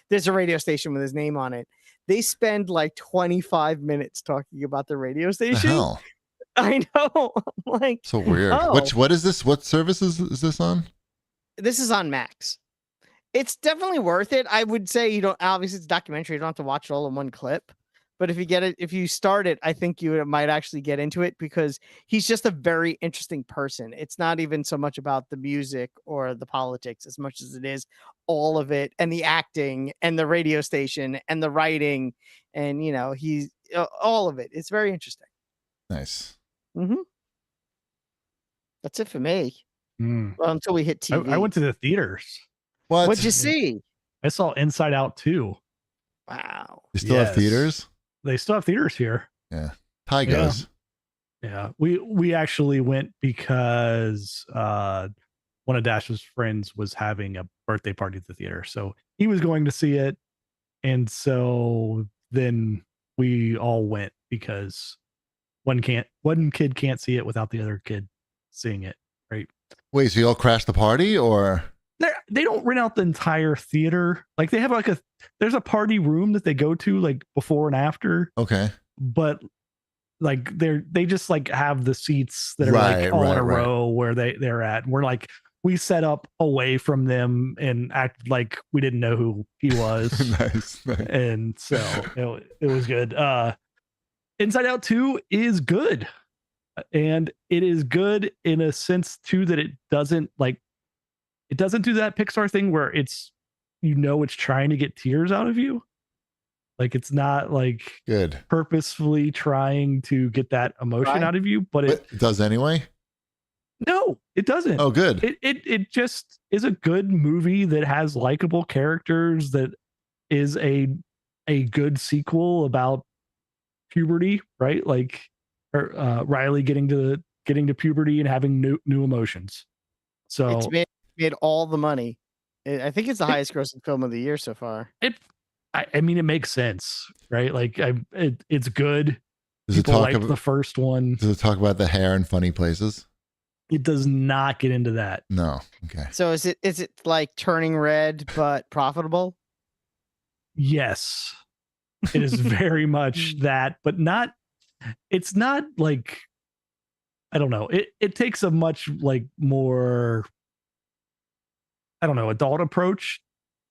there's a radio station with his name on it. They spend like 25 minutes talking about the radio The station. hell? I know. I'm like, So weird. oh, What is this? What service is this on? this is on Max. It's definitely worth it. I would say you don't, obviously it's a documentary. You don't have to watch it all in one clip. But if you start it, I think you might actually get into it because he's just a very interesting person. It's not even so much about the music or the politics as much as it is all of it, and the acting and the radio station and the writing, and he's all of it. It's very interesting. Nice. Mm-hmm. That's it for me. Well, until we hit TV. I went to the theaters. What'd you see? I saw Inside Out 2. Wow. You still have theaters? They still have theaters here. Yeah. Ty goes. Yeah. We actually went because one of Dash's friends was having a birthday party at the theater. So he was going to see it. And so then we all went because one kid can't see it without the other kid seeing it. Right. Wait, so you all crashed the party or? They don't rent out the entire theater. Like they have there's a party room that they go to like before and after. Okay. But like they just like have the seats that are like all in a row where they're at. And we're like, we set up away from them and acted like we didn't know who he was. Nice. And so it was good. Inside Out 2 is good. And it is good in a sense too that it doesn't do that Pixar thing where it's trying to get tears out of you. Like it's not like good purposefully trying to get that emotion out of you, but it does anyway. No, it doesn't. Oh, good. It just is a good movie that has likable characters, that is a good sequel about puberty, right? Like Riley getting to puberty and having new emotions. So it's made all the money. I think it's the highest grossing film of the year so far. I mean, it makes sense, right? Like it's good. Does People it talk like about the first one? Does it talk about the hair in funny places? It does not get into that. No. Okay. So is it like Turning Red but profitable? Yes. It is very much that, but not. It's not like, I don't know. It takes a much like more, I don't know, adult approach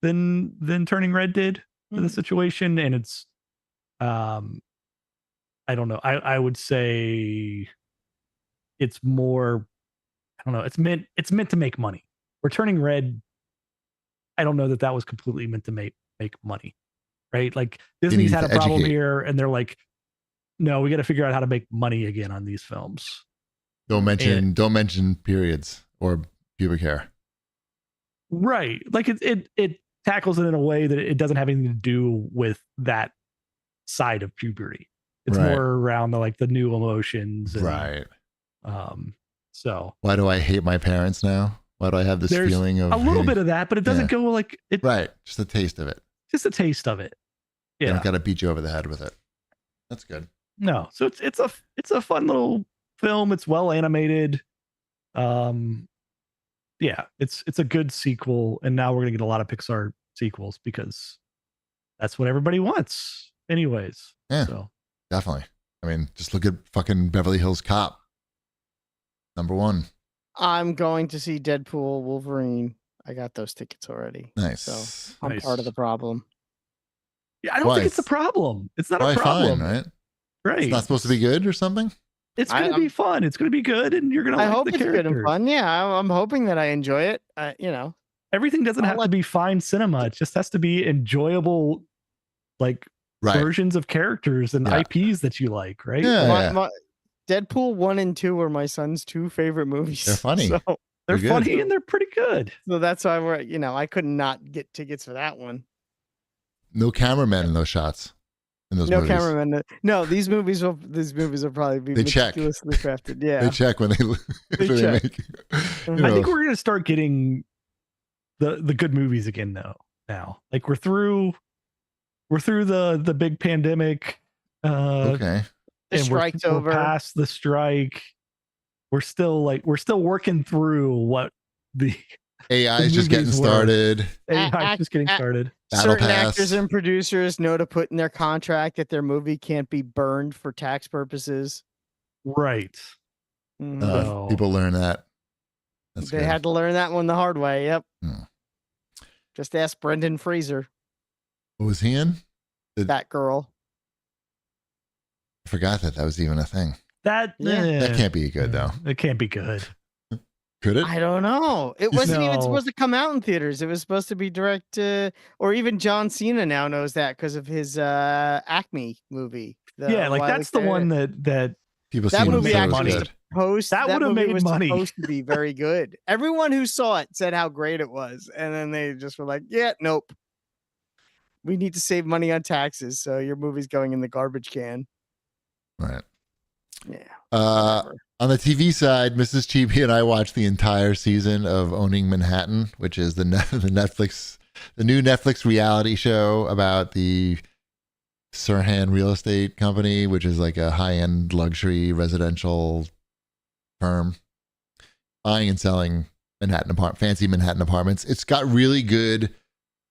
than Turning Red did to the situation, and it's I don't know. I would say it's more, I don't know. It's meant to make money. Where Turning Red, I don't know that was completely meant to make money, right? Like Disney's had a problem here, and they're like, no, we got to figure out how to make money again on these films. Don't mention periods or pubic hair. Right. Like it tackles it in a way that it doesn't have anything to do with that side of puberty. It's more around the new emotions. And, right. So why do I hate my parents now? Why do I have this feeling of a little bit of that, but it doesn't go like it. Right. Just a taste of it. Just a taste of it. Yeah. I don't got to beat you over the head with it. That's good. No. So it's a fun little film. It's well animated. Yeah, it's a good sequel, and now we're gonna get a lot of Pixar sequels because that's what everybody wants, anyways. Yeah, so definitely. I mean, just look at fucking Beverly Hills Cop, #1. I'm going to see Deadpool, Wolverine. I got those tickets already. Nice. So I'm part of the problem. Yeah, I don't think it's a problem. It's not a problem, fine, right? Right. It's not supposed to be good or something. It's going to be fun. It's going to be good, and you're going to like the characters. Good and fun. Yeah, I'm hoping that I enjoy it. everything doesn't have to be fine cinema. It just has to be enjoyable, like Right. versions of characters and Yeah. IPs that you like, right? Yeah. My Deadpool 1 and 2 were my son's 2 favorite movies. They're funny. So, They're They're funny good. and they're pretty good. so that's why I could not get tickets for that one. No cameramen in those shots. In those No movies. cameraman. No, these movies will probably be They check. meticulously crafted. Yeah. They check when they check. make. Mhm. I think we're gonna start getting the good movies again though. Now, like we're through the big pandemic. Okay. The and strike's we're over. past the strike. We're still working through what the AI is just getting movies were. started. AI just getting started. Battle Certain Pass. actors and producers know to put in their contract that their movie can't be burned for tax purposes. Right. Mhm. So- People learn that. That's They good. had to learn that one the hard way. Yep. Hmm. Just ask Brendan Fraser, What was he in? that girl. I forgot that was even a thing. That That can't be good though. It can't be good. Could it? I don't know. It wasn't even No. supposed to come out in theaters. It was supposed to be direct or even John Cena now knows that because of his Acme movie. Yeah, like that's the one that People that seem movie so actually good. That would've movie made was money. supposed to be very good. Everyone who saw it said how great it was, and then they just were like, "Yeah, nope. We need to save money on taxes, so your movie's going in the garbage can." Right. Yeah. On the TV side, Mrs. Chibi and I watched the entire season of Owning Manhattan, which is the new Netflix reality show about the Sirhan Real Estate Company, which is like a high-end luxury residential firm buying and selling fancy Manhattan apartments. It's got really good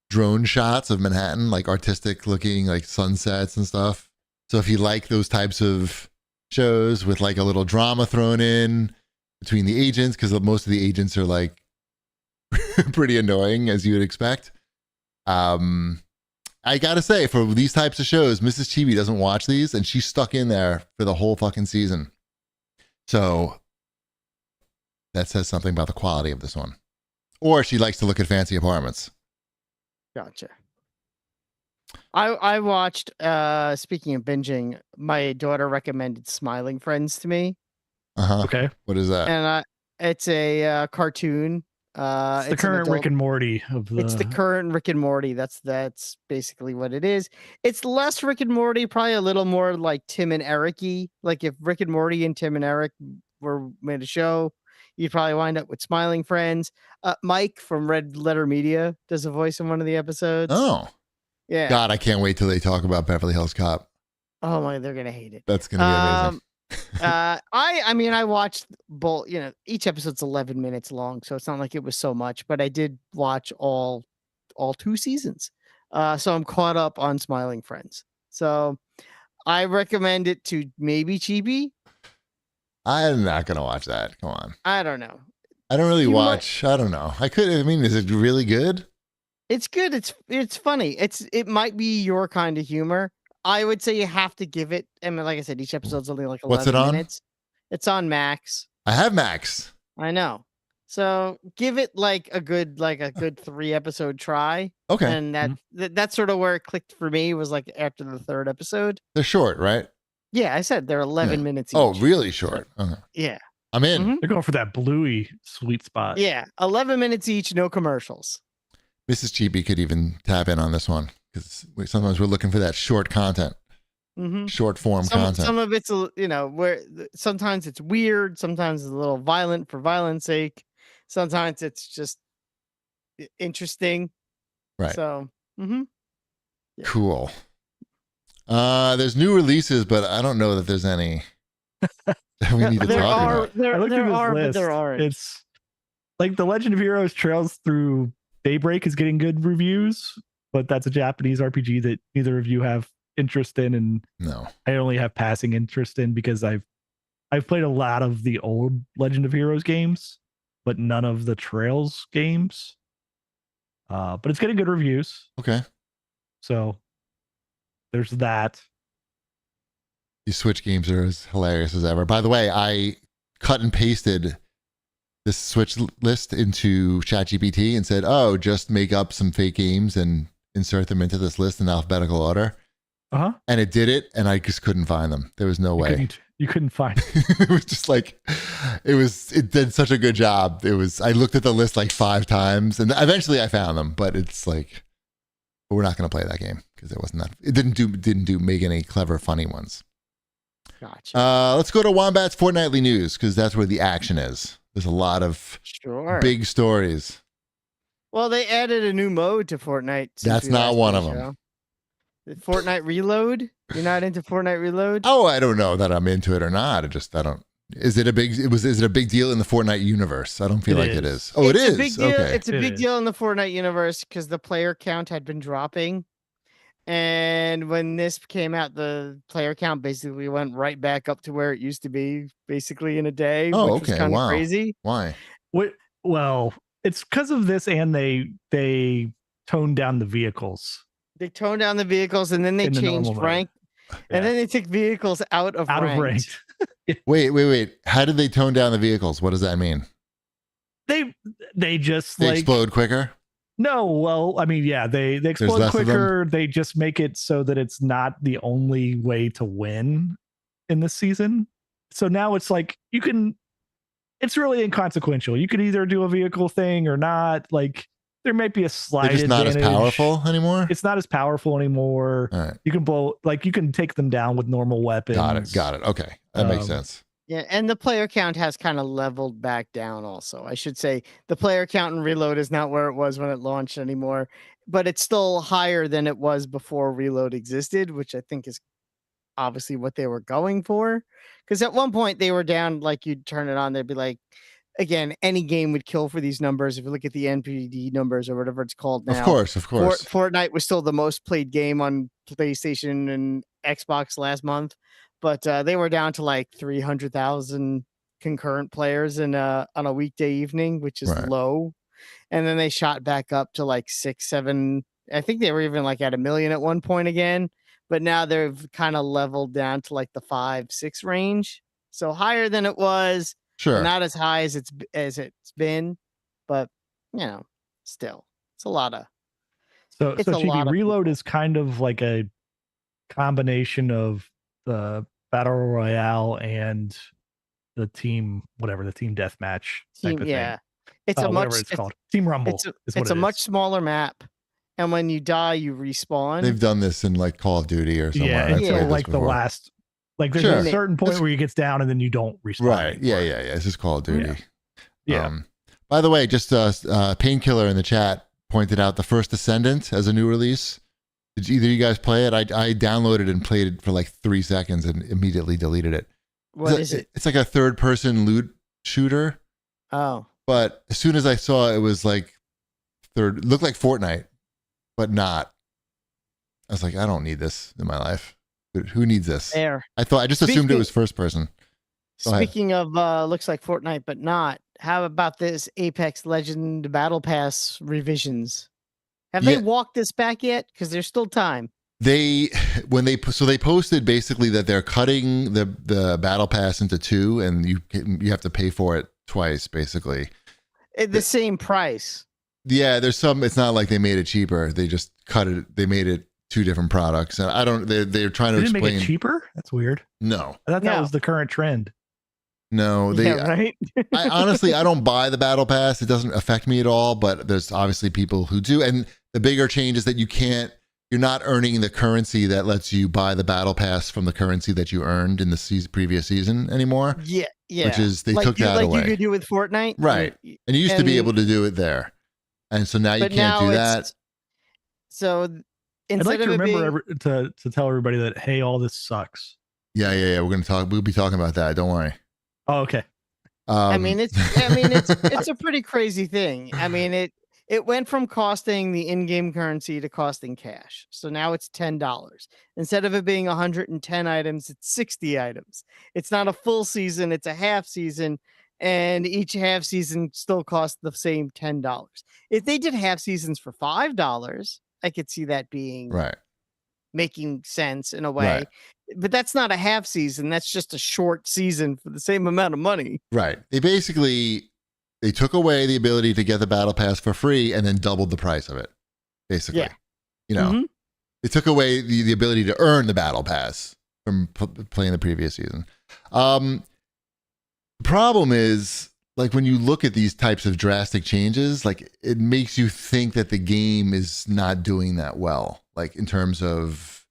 drone shots of Manhattan, like artistic looking, like sunsets and stuff. So if you like those types of shows with like a little drama thrown in between the agents, because most of the agents are like pretty annoying as you would expect. I gotta say, for these types of shows, Mrs. Chibi doesn't watch these, and she's stuck in there for the whole fucking season. So that says something about the quality of this one. Or she likes to look at fancy apartments. Gotcha. I watched. Speaking of binging, my daughter recommended Smiling Friends to me, okay. What is that? and it's a cartoon. It's the an current adult- Rick and Morty of the. It's the current Rick and Morty. That's basically what it is. It's less Rick and Morty, probably a little more like Tim and Eric-y. Like if Rick and Morty and Tim and Eric were made a show, you'd probably wind up with Smiling Friends. Mike from Red Letter Media does a voice in one of the episodes. Oh, yeah. God, I can't wait till they talk about Beverly Hills Cop. Oh my, they're gonna hate it. That's gonna be amazing. I watched both. Each episode's 11 minutes long, so it's not like it was so much. But I did watch all 2 seasons, so I'm caught up on Smiling Friends. So I recommend it to maybe Chibi. I'm not gonna watch that. Come on. I don't know. I don't really You watch. I don't know. Is it really good? It's good. It's funny. It might be your kind of humor. I would say you have to give it. I mean, like I said, each episode's only like 11 What's it on? minutes. It's on Max. I have Max. I know. So give it like a good 3 episode try. Okay. And that's sort of where it clicked for me, was like after the 3rd episode. They're short, right? Yeah, I said they're 11 minutes each. Oh, really short? Okay. Yeah. I'm in. Mhm. They're going for that bluey sweet spot. Yeah. 11 minutes each, no commercials. Mrs. Chibi could even tap in on this one because sometimes we're looking for that short content, Mm-hmm. short form content. Some of it's where sometimes it's weird, sometimes it's a little violent for violence sake, sometimes it's just interesting. Right. So, yeah. Cool. There's new releases, but I don't know that there's any that we need to there talk are about. there, I looked there at this are list. but there aren't. It's like the Legend of Heroes Trails Through Daybreak is getting good reviews, but that's a Japanese RPG that neither of you have interest in, and No. I only have passing interest in because I've played a lot of the old Legend of Heroes games, but none of the Trails games. But it's getting good reviews, Okay. so there's that. These Switch games are as hilarious as ever. By the way, I cut and pasted this Switch list into ChatGPT and said, "Oh, just make up some fake games and insert them into this list in alphabetical order." And it did it, and I just couldn't find them. There was no way. You couldn't find it. It was just like, it did such a good job. I looked at the list like 5 times, and eventually I found them, but it's like, we're not going to play that game because it didn't make any clever, funny ones. Gotcha. Let's go to Wombat's Fortnightly News because that's where the action is. There's a lot of big stories. Well, they added a new mode to Fortnite. That's not one of them. Fortnite Reload? You're not into Fortnite Reload? Oh, I don't know that I'm into it or not. I don't. Is it a big deal in the Fortnite universe? I don't feel like it is. Oh, it is. A big deal. Okay. It's a big deal in the Fortnite universe because the player count had been dropping. And when this came out, the player count basically went right back up to where it used to be, basically in a day. Oh, which was kind of crazy. Why? Well, it's because of this, and they toned down the vehicles. They toned down the vehicles, and then they changed rank, and then they took vehicles out of ranked. Wait. How did they tone down the vehicles? What does that mean? They just they explode quicker? No, well, I mean, yeah, they explode quicker. They just make it so that it's not the only way to win in this season. So now it's like it's really inconsequential. You could either do a vehicle thing or not. Like, there might be a slight advantage. It's not as powerful anymore? It's not as powerful anymore. All right. You can take them down with normal weapons. Got it. Okay. That makes sense. Yeah, and the player count has kind of leveled back down also. I should say the player count in Reload is not where it was when it launched anymore, but it's still higher than it was before Reload existed, which I think is obviously what they were going for. Because at one point they were down, like you'd turn it on, they'd be like, again, any game would kill for these numbers. If you look at the NPD numbers or whatever it's called now. Of course. Fortnite was still the most played game on PlayStation and Xbox last month, but they were down to like 300,000 concurrent players on a weekday evening, which is low. And then they shot back up to like 6, 7. I think they were even like at 1 million at one point again, but now they've kind of leveled down to like the 5, 6 range. So higher than it was. Sure. Not as high as it's been, but still, it's a lot of. So Chibi, Reload is kind of like a combination of the Battle Royale and the team deathmatch type of thing. It's it's called Team Rumble. It's a much smaller map, and when you die, you respawn. They've done this in like Call of Duty or somewhere. Yeah, like the last. Like there's a certain point where you get down and then you don't respawn. Right. Yeah. It's just Call of Duty. Yeah. By the way, just Painkiller in the chat pointed out the First Descendant as a new release. Did either of you guys play it? I downloaded and played it for like 3 seconds and immediately deleted it. What is it? It's like a third-person loot shooter. Oh. But as soon as I saw it was like looked like Fortnite, but not. I was like, I don't need this in my life. Who needs this? There. I just assumed it was first person. Speaking of looks like Fortnite, but not. How about this Apex Legend Battle Pass revisions? Have they walked this back yet? Because there's still time. They posted basically that they're cutting the Battle Pass into 2, and you have to pay for it twice, basically. At the same price. Yeah, there's some. It's not like they made it cheaper. They just cut it. They made it 2 different products, and I don't. They're trying to explain. Make it cheaper? That's weird. No, I thought that was the current trend. No, right. I honestly, I don't buy the Battle Pass. It doesn't affect me at all. But there's obviously people who do, and the bigger change is that you're not earning the currency that lets you buy the Battle Pass from the currency that you earned in the previous season anymore. Yeah. Which is they took that away. Like you could do with Fortnite, right? And you used to be able to do it there, and so now you can't do that. So. I'd like to remember to tell everybody that, hey, all this sucks. Yeah. We'll be talking about that. Don't worry. Oh, okay. It's a pretty crazy thing. I mean, it went from costing the in-game currency to costing cash. So now it's $10. Instead of it being 110 items, it's 60 items. It's not a full season, it's a half season, and each half season still costs the same $10. If they did half seasons for $5, I could see that being making sense in a way, but that's not a half season. That's just a short season for the same amount of money. Right. They basically, they took away the ability to get the battle pass for free and then doubled the price of it, basically. Yeah. You know, Mhm. they took away the ability to earn the battle pass from playing the previous season. The problem is, like, when you look at these types of drastic changes, like, it makes you think that the game is not doing that well, like, in terms of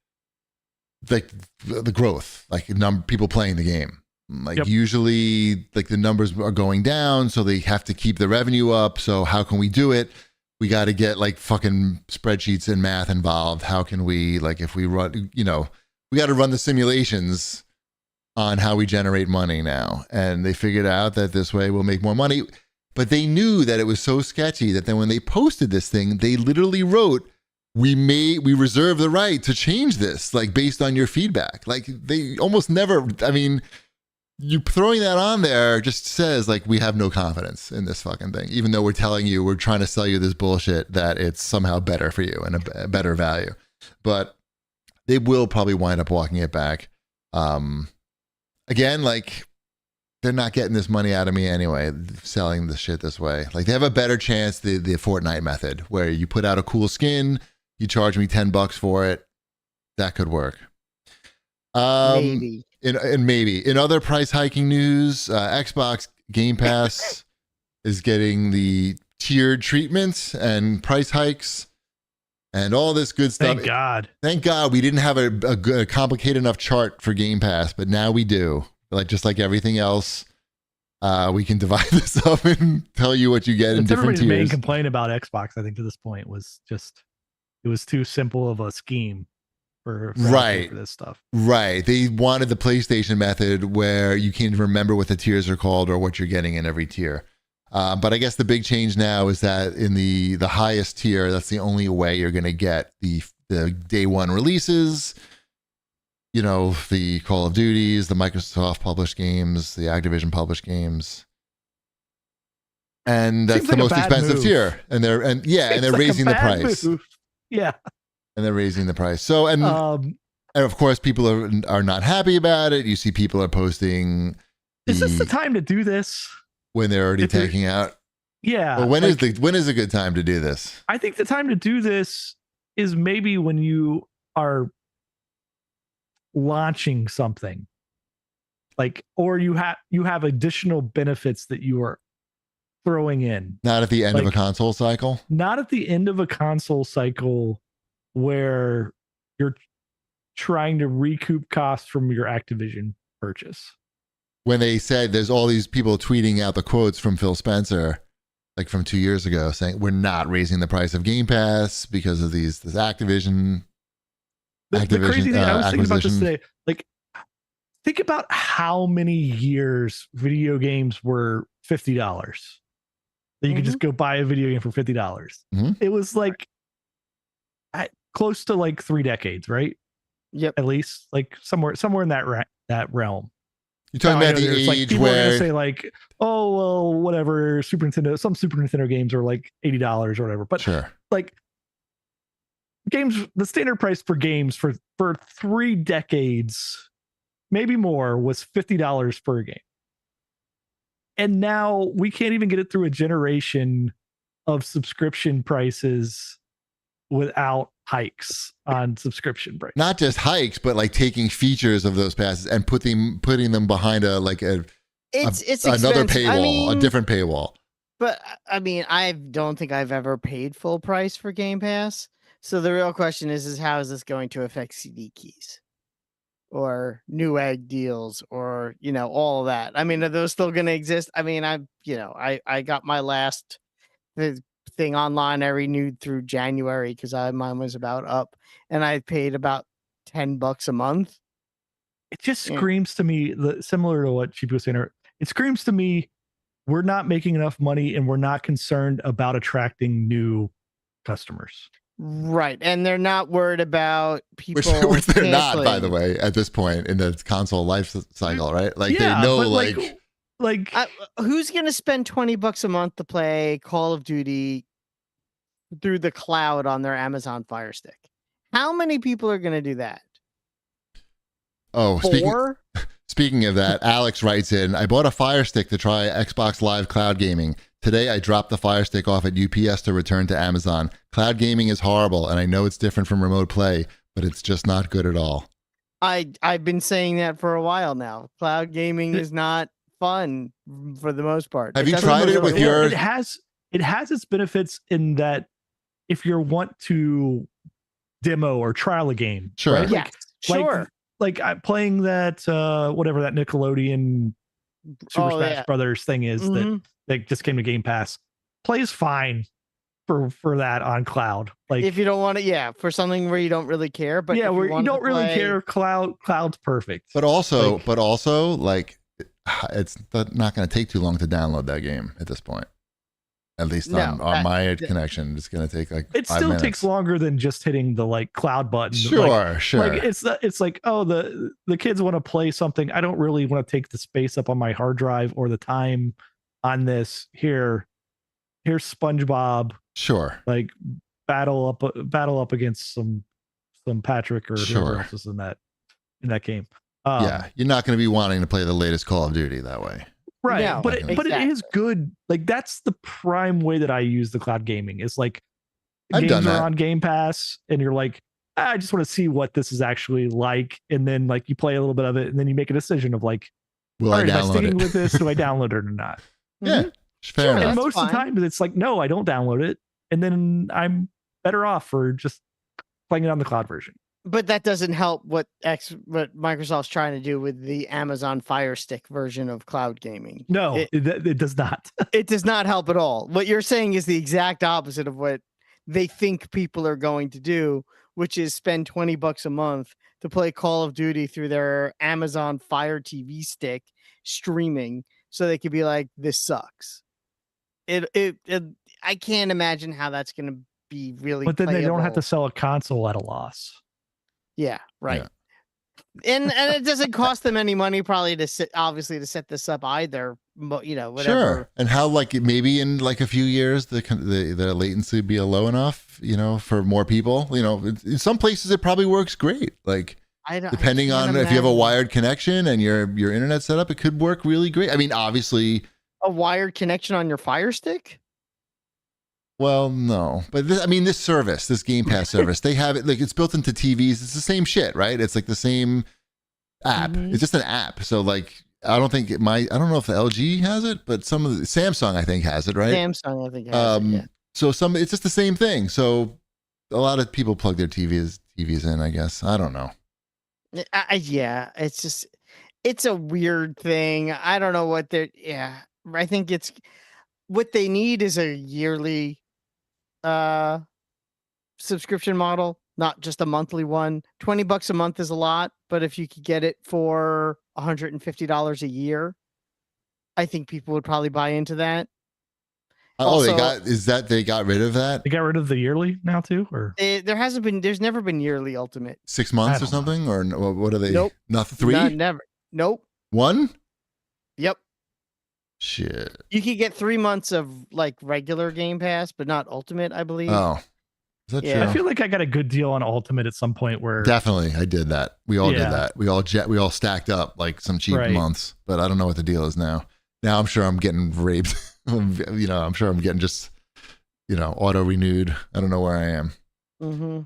like the growth, like people playing the game. Like, usually, like, the numbers are going down, so they have to keep the revenue up. So how can we do it? We got to get like fucking spreadsheets and math involved. How can we, like, if we run, you know, we got to run the simulations on how we generate money now. And they figured out that this way we'll make more money. But they knew that it was so sketchy that then when they posted this thing, they literally wrote, we reserve the right to change this, like, based on your feedback. Like, they almost never, I mean, you throwing that on there just says, like, we have no confidence in this fucking thing, even though we're telling you, we're trying to sell you this bullshit that it's somehow better for you and a better value. But they will probably wind up walking it back. Again, like, they're not getting this money out of me anyway, selling the shit this way. Like, they have a better chance, the Fortnite method, where you put out a cool skin, you charge me $10 for it. That could work. Maybe. Maybe. In other price hiking news, Xbox Game Pass is getting the tiered treatments and price hikes and all this good stuff. Thank God. Thank God we didn't have a complicated enough chart for Game Pass, but now we do. Like, just like everything else, we can divide this up and tell you what you get in different tiers. Everybody's main complaint about Xbox, I think, to this point was just it was too simple of a scheme for this stuff. Right. They wanted the PlayStation method where you can't even remember what the tiers are called or what you're getting in every tier. But I guess the big change now is that in the highest tier, that's the only way you're going to get the day one releases, you know, the Call of Duties, the Microsoft published games, the Activision published games. And that's the most expensive tier. And they're raising the price. Move. Yeah. And they're raising the price. So, and of course, people are not happy about it. You see people are posting. Is this the time to do this? When they're already taking out? Yeah. Well, when is a good time to do this? I think the time to do this is maybe when you are launching something, like, or you have additional benefits that you are throwing in. Not at the end of a console cycle? Not at the end of a console cycle where you're trying to recoup costs from your Activision purchase. When they said there's all these people tweeting out the quotes from Phil Spencer, like from 2 years ago, saying we're not raising the price of Game Pass because of this Activision. The crazy thing, I was thinking about this today. Like, think about how many years video games were $50. That you could just go buy a video game for $50. Mm-hmm. It was like close to like 3 decades, right? Yep. At least, like somewhere in that realm. You're talking about the age like, people where are gonna say like, oh well, whatever. Some Super Nintendo games are like $80 or whatever. But sure, like games, the standard price for games for 3 decades, maybe more, was $50 per game. And now we can't even get it through a generation of subscription prices without hikes on subscription price. Not just hikes, but like taking features of those passes and putting them behind it's another paywall, a different paywall. But I mean, I don't think I've ever paid full price for Game Pass. So the real question is how is this going to affect CD keys or Newegg deals or, you know, all of that? I mean, are those still going to exist? I mean, I got my last thing online I renewed through January because mine was about up, and I paid about $10 a month. It just screams to me, similar to what Chief was saying. It screams to me, we're not making enough money, and we're not concerned about attracting new customers. Right, and they're not worried about people. Which they're not, by the way, at this point in the console life cycle, right? Like, they know, like who's going to spend $20 a month to play Call of Duty through the cloud on their Amazon Fire Stick? How many people are going to do that? Oh, Speaking of that, Alex writes in, I bought a Fire Stick to try Xbox Live cloud gaming. Today, I dropped the Fire Stick off at UPS to return to Amazon. Cloud gaming is horrible, and I know it's different from remote play, but it's just not good at all. I've been saying that for a while now. Cloud gaming is not fun for the most part. Have you tried it with your... It has its benefits in that if you want to demo or trial a game. Sure. Right? Yes, sure. Like I'm playing that whatever that Nickelodeon Super Smash Brothers thing is that just came to Game Pass. Plays fine for that on cloud. Like if you don't want to, for something where you don't really care, but where you don't really care, cloud's perfect. But also, like it's not going to take too long to download that game at this point. At least on my connection, it's going to take like it 5 still minutes. Takes longer than just hitting the like cloud button. Sure. Like it's like, oh, the kids want to play something. I don't really want to take the space up on my hard drive or the time on this. Here's SpongeBob. Sure. Like battle up against some Patrick or whoever else is in that game. You're not going to be wanting to play the latest Call of Duty that way. Right. No, but it is good. Like that's the prime way that I use the cloud gaming. It's like games are on Game Pass and you're like, I just want to see what this is actually like. And then like you play a little bit of it and then you make a decision of like, will I download it? With this, do I download it or not? Yeah. Fair enough. And most of the time it's like, no, I don't download it. And then I'm better off for just playing it on the cloud version. But that doesn't help what Microsoft's trying to do with the Amazon Fire Stick version of cloud gaming. No, it does not. It does not help at all. What you're saying is the exact opposite of what they think people are going to do, which is spend $20 a month to play Call of Duty through their Amazon Fire TV Stick streaming, so they could be like, "This sucks." I can't imagine how that's going to be really. But then playable. They don't have to sell a console at a loss. Yeah, right. Yeah. And it doesn't cost them any money probably to set this up either. But whatever. Sure. And how like maybe in like a few years the latency would be low enough, for more people. In some places it probably works great. Like depending on if you have a wired connection and your internet setup, it could work really great. I mean, obviously a wired connection on your Fire Stick. Well, no, but this service, this Game Pass service, they have it like it's built into TVs. It's the same shit, right? It's like the same app. Mm-hmm. It's just an app. So like, I don't know if the LG has it, but some of the Samsung, I think, has it, right? Samsung, I think, has it, yeah. So it's just the same thing. So a lot of people plug their TVs in, I guess. I don't know. It's a weird thing. I don't know what I think it's what they need is a yearly subscription model, not just a monthly one. $20 a month is a lot, but if you could get it for $150 a year, I think people would probably buy into that. Also, they got rid of that? They got rid of the yearly now too, or there's never been yearly Ultimate. 6 months or something, or what are they? Nope. Nothing. 3? Never. Nope. 1? Yep. Shit. You could get 3 months of like regular Game Pass, but not Ultimate, I believe. Oh, is that true? I feel like I got a good deal on Ultimate at some point where definitely I did that. We all did that. We all stacked up like some cheap months, but I don't know what the deal is now. Now I'm sure I'm getting raped. I'm sure I'm getting just auto renewed. I don't know where I am. Mm-hmm.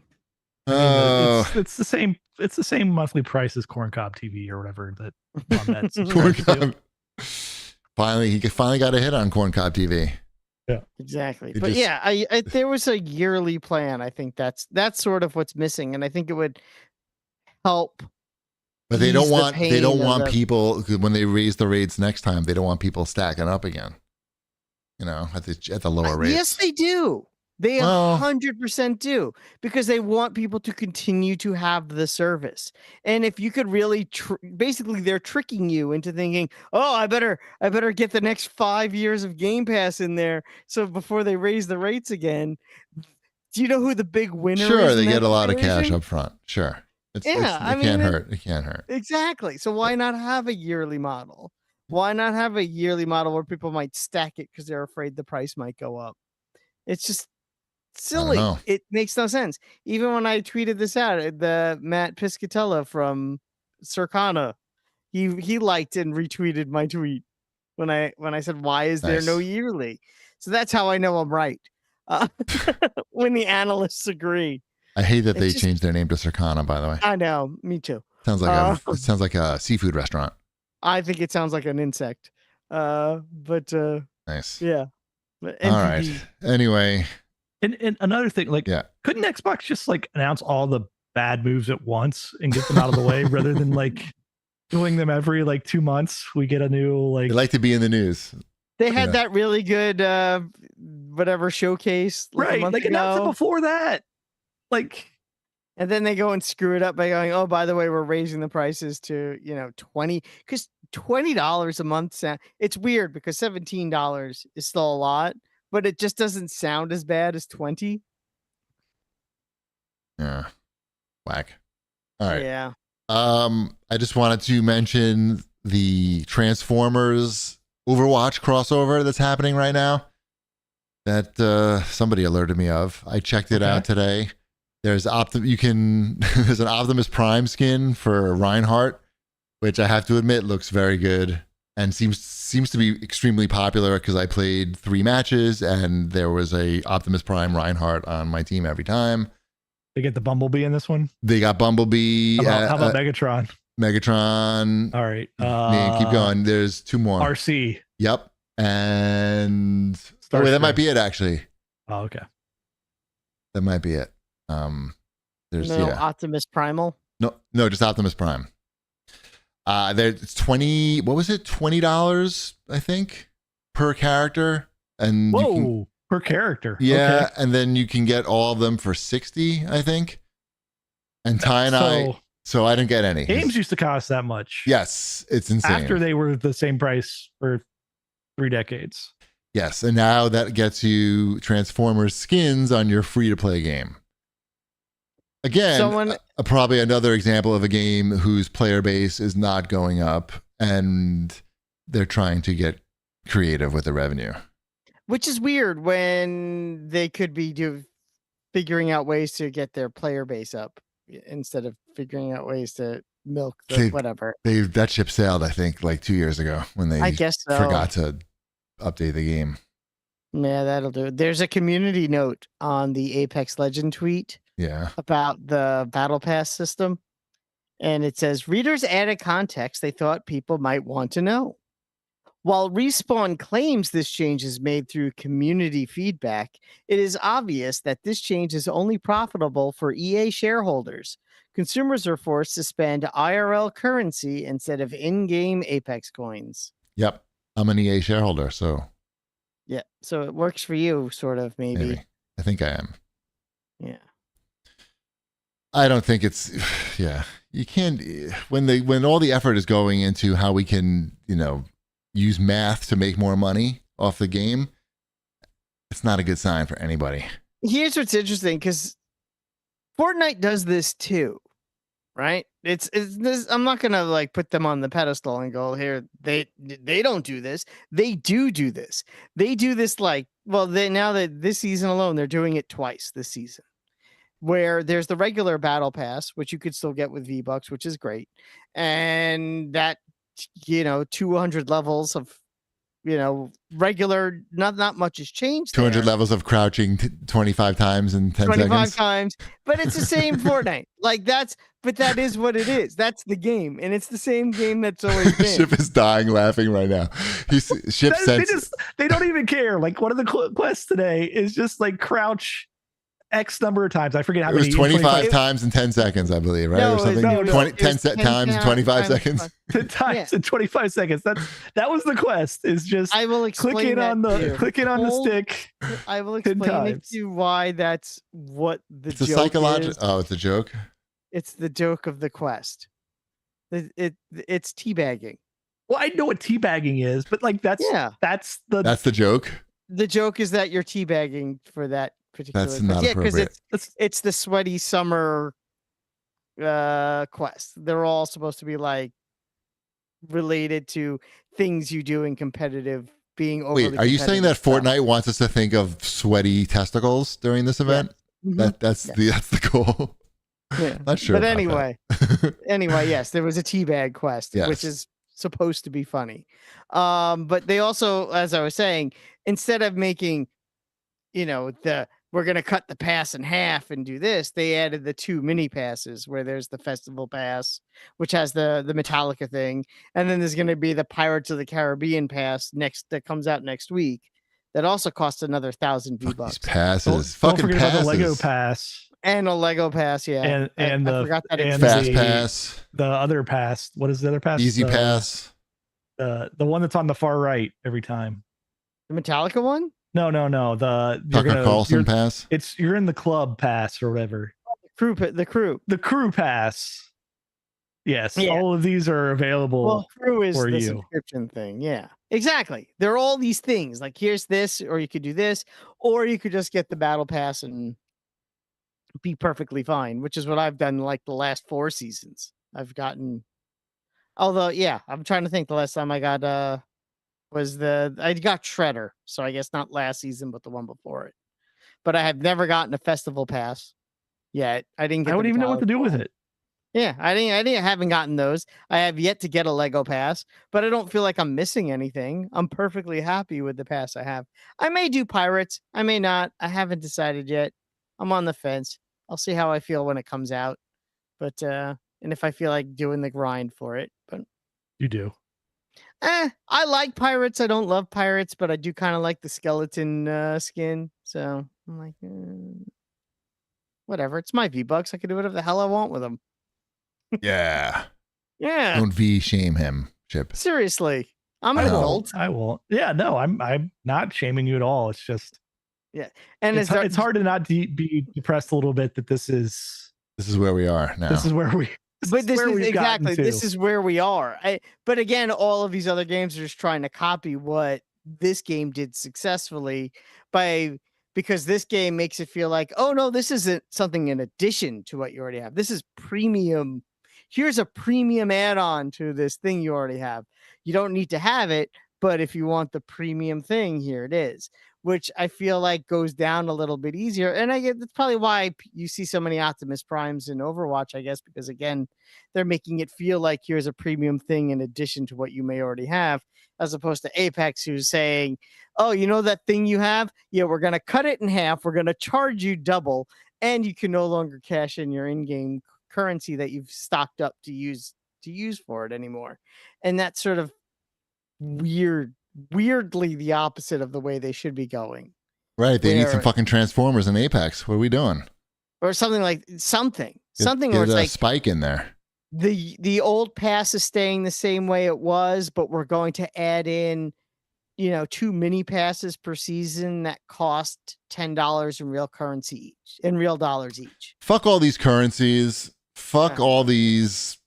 It's the same. It's the same monthly price as Corncob TV or whatever that on that Corncob. He finally got a hit on Corncob TV. Yeah, exactly. But there was a yearly plan. I think that's sort of what's missing, and I think it would help. But they don't want people when they raise the rates next time. They don't want people stacking up again. At the lower rates. Yes, they do. They 100% do, because they want people to continue to have the service. And if you could really, basically, they're tricking you into thinking, "Oh, I better get the next 5 years of Game Pass in there." So before they raise the rates again, do you know who the big winner is? Sure, they get a lot of cash up front. Sure, it can't hurt. It can't hurt. Exactly. So why not have a yearly model? Why not have a yearly model where people might stack it because they're afraid the price might go up? It's just silly. It makes no sense. Even when I tweeted this out, the Matt Piscatella from Circana, He liked and retweeted my tweet when I said, why is there no Nice. yearly? So that's how I know I'm right. When the analysts agree. I hate that It's they just- changed their name to Circana, by the way. I know, me too. Sounds like a seafood restaurant. I think it sounds like an insect. But Nice. yeah. But All right. NPD. Anyway, And another thing, like, yeah. couldn't Xbox just like announce all the bad moves at once and get them out of the way rather than like doing them every like 2 months? We get a new like. They like to be in the news. They had Yeah. that really good whatever showcase like a Right, month like announce it ago. before that. Like, And then they go and screw it up by going, oh, by the way, we're raising the prices to, 20, because $20 a month. It's weird because $17 is still a lot, but it just doesn't sound as bad as 20. Yeah. Whack. All right. Yeah. I just wanted to mention the Transformers Overwatch crossover that's happening right now that somebody alerted me of. I checked it out today. There's there's an Optimus Prime skin for Reinhardt, which I have to admit looks very good and seems to be extremely popular because I played 3 matches and there was a Optimus Prime Reinhardt on my team every time. they get the Bumblebee in this one. They got Bumblebee. How about Megatron? Megatron. All right. Man, keep going. There's 2 more. RC. Yep. And Starscream. that might be it actually. Oh, okay. That might be it. There's No Optimus Primal. No, just Optimus Prime. There's 20. What was it? $20, I think, per character, and Whoa, per character. Yeah, Okay. and then you can get all of them for 60, I think. And Ty and so I didn't get any. Games used to cost that much. Yes, it's insane. After they were the same price for 3 decades. Yes, and now that gets you Transformers skins on your free-to-play game. Again, probably another example of a game whose player base is not going up, and they're trying to get creative with the revenue. Which is weird when they could be figuring out ways to get their player base up instead of figuring out ways to milk whatever. That ship sailed, I think, like 2 years ago when they forgot to update the game. Yeah, that'll do it. There's a community note on the Apex Legend tweet about the Battle Pass system. And it says, readers added context they thought people might want to know. While Respawn claims this change is made through community feedback, it is obvious that this change is only profitable for EA shareholders. Consumers are forced to spend IRL currency instead of in-game Apex coins. Yep. I'm an EA shareholder, so... Yeah, so it works for you, sort of, maybe. I think I am. Yeah. I don't think it's... Yeah. You can't... When all the effort is going into how we can, use math to make more money off the game, it's not a good sign for anybody. Here's what's interesting, because Fortnite does this too, right? It's this. I'm not gonna put them on the pedestal and go here. They don't do this. They do this. They do this now that this season alone, they're doing it twice this season, where there's the regular battle pass, which you could still get with V-Bucks, which is great, and that 200 levels of regular, not much has changed. 200 levels of crouching 25 times in 10 seconds. 25 times, but it's the same Fortnite. But that is what it is. That's the game, and it's the same game that's always been. Ship is dying laughing right now. They don't even care. Like, one of the quests today is just crouch X number of times. I forget how many. It was 25 times in 10 seconds, I believe, right? No, or something. no, 10 times in 25 seconds. 10 times in 25 seconds. That was the quest. Is just I will explain clicking on the stick. I will explain it to you why that's what the it's joke a psychological. is. Oh, it's a joke. It's the joke of the quest. It's teabagging. Well, I know what teabagging is, but that's the joke. The joke is that you're teabagging for that particular. That's not appropriate. Because it's the sweaty summer quest. They're all supposed to be related to things you do in competitive, being overly. Wait, are you saying that Fortnite wants us to think of sweaty testicles during this event? Yeah. That's the goal. Yeah. Not sure. But about anyway, yes, there was a teabag quest, Yes. which is supposed to be funny. But they also, as I was saying, instead of making, we're gonna cut the pass in half and do this, they added the 2 mini passes where there's the festival pass, which has the Metallica thing, and then there's gonna be the Pirates of the Caribbean pass that comes out next week. That also costs another 1,000 Fuck V-bucks. these passes. Don't Fucking forget passes. about the Lego pass And a Lego pass, yeah. and I forgot that and existed. Fast the- pass. the other pass. What is the other pass? Easy pass. The one that's on the far right every time. The Metallica one? No. The Tucker Carlson pass. You're in the club pass or whatever. The crew pass. Yes, Yeah. all of these are available. Well, crew is for the you. subscription thing. Yeah, exactly. There are all these things. Like here's this, or you could do this, or you could just get the battle pass and be perfectly fine. Which is what I've done. Like the last 4 seasons, I've gotten. Although, yeah, I'm trying to think. The last time I got I got Shredder, so I guess not last season, but the one before it. But I have never gotten a festival pass yet. I didn't get. I wouldn't even know what to do with it. Yeah, I haven't gotten those. I have yet to get a Lego pass, but I don't feel like I'm missing anything. I'm perfectly happy with the pass I have. I may do Pirates. I may not. I haven't decided yet. I'm on the fence. I'll see how I feel when it comes out. But and if I feel like doing the grind for it. But You do. I like Pirates. I don't love Pirates, but I do kind of like the skeleton skin. So I'm like, whatever. It's my V-Bucks. I can do whatever the hell I want with them. Yeah. Yeah. Don't shame him, Chip. Seriously. I'm I an know. adult. I won't. Yeah, no, I'm not shaming you at all. It's just And it's hard to not be depressed a little bit that this is where we are now. this is where we. But this where is we've gotten exactly to. this is where we are. But again, all of these other games are just trying to copy what this game did successfully because this game makes it feel like, oh no, this isn't something in addition to what you already have. This is premium. Here's a premium add-on to this thing you already have. You don't need to have it, but if you want the premium thing, here it is, which I feel like goes down a little bit easier. And I get that's probably why you see so many Optimus Primes in Overwatch, I guess, because again, they're making it feel like here's a premium thing in addition to what you may already have, as opposed to Apex, who's saying, oh, you know that thing you have? Yeah, we're going to cut it in half. We're going to charge you double, and you can no longer cash in your in-game currency that you've stocked up to use for it anymore. And that's sort of weirdly the opposite of the way they should be going. Right. They need some fucking Transformers in Apex. What are we doing? Or something like something Get where it's a like Spike in there. The old pass is staying the same way it was, but we're going to add in 2 mini passes per season that cost $10 in real currency each, in real dollars each. Fuck all these currencies. Fuck all these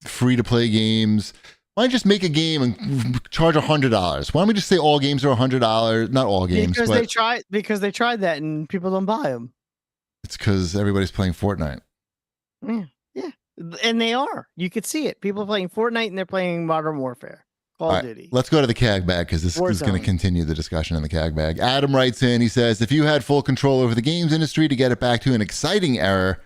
free-to-play games. Why don't you just make a game and charge $100? Why don't we just say all games are $100? Not all games, because they tried that and people don't buy them. It's because everybody's playing Fortnite. Yeah, and they are. You could see it. People are playing Fortnite and they're playing Modern Warfare. Call of Duty. Let's go to the CAG bag because this is going to continue the discussion in the CAG bag. Adam writes in, he says, if you had full control over the games industry to get it back to an exciting era,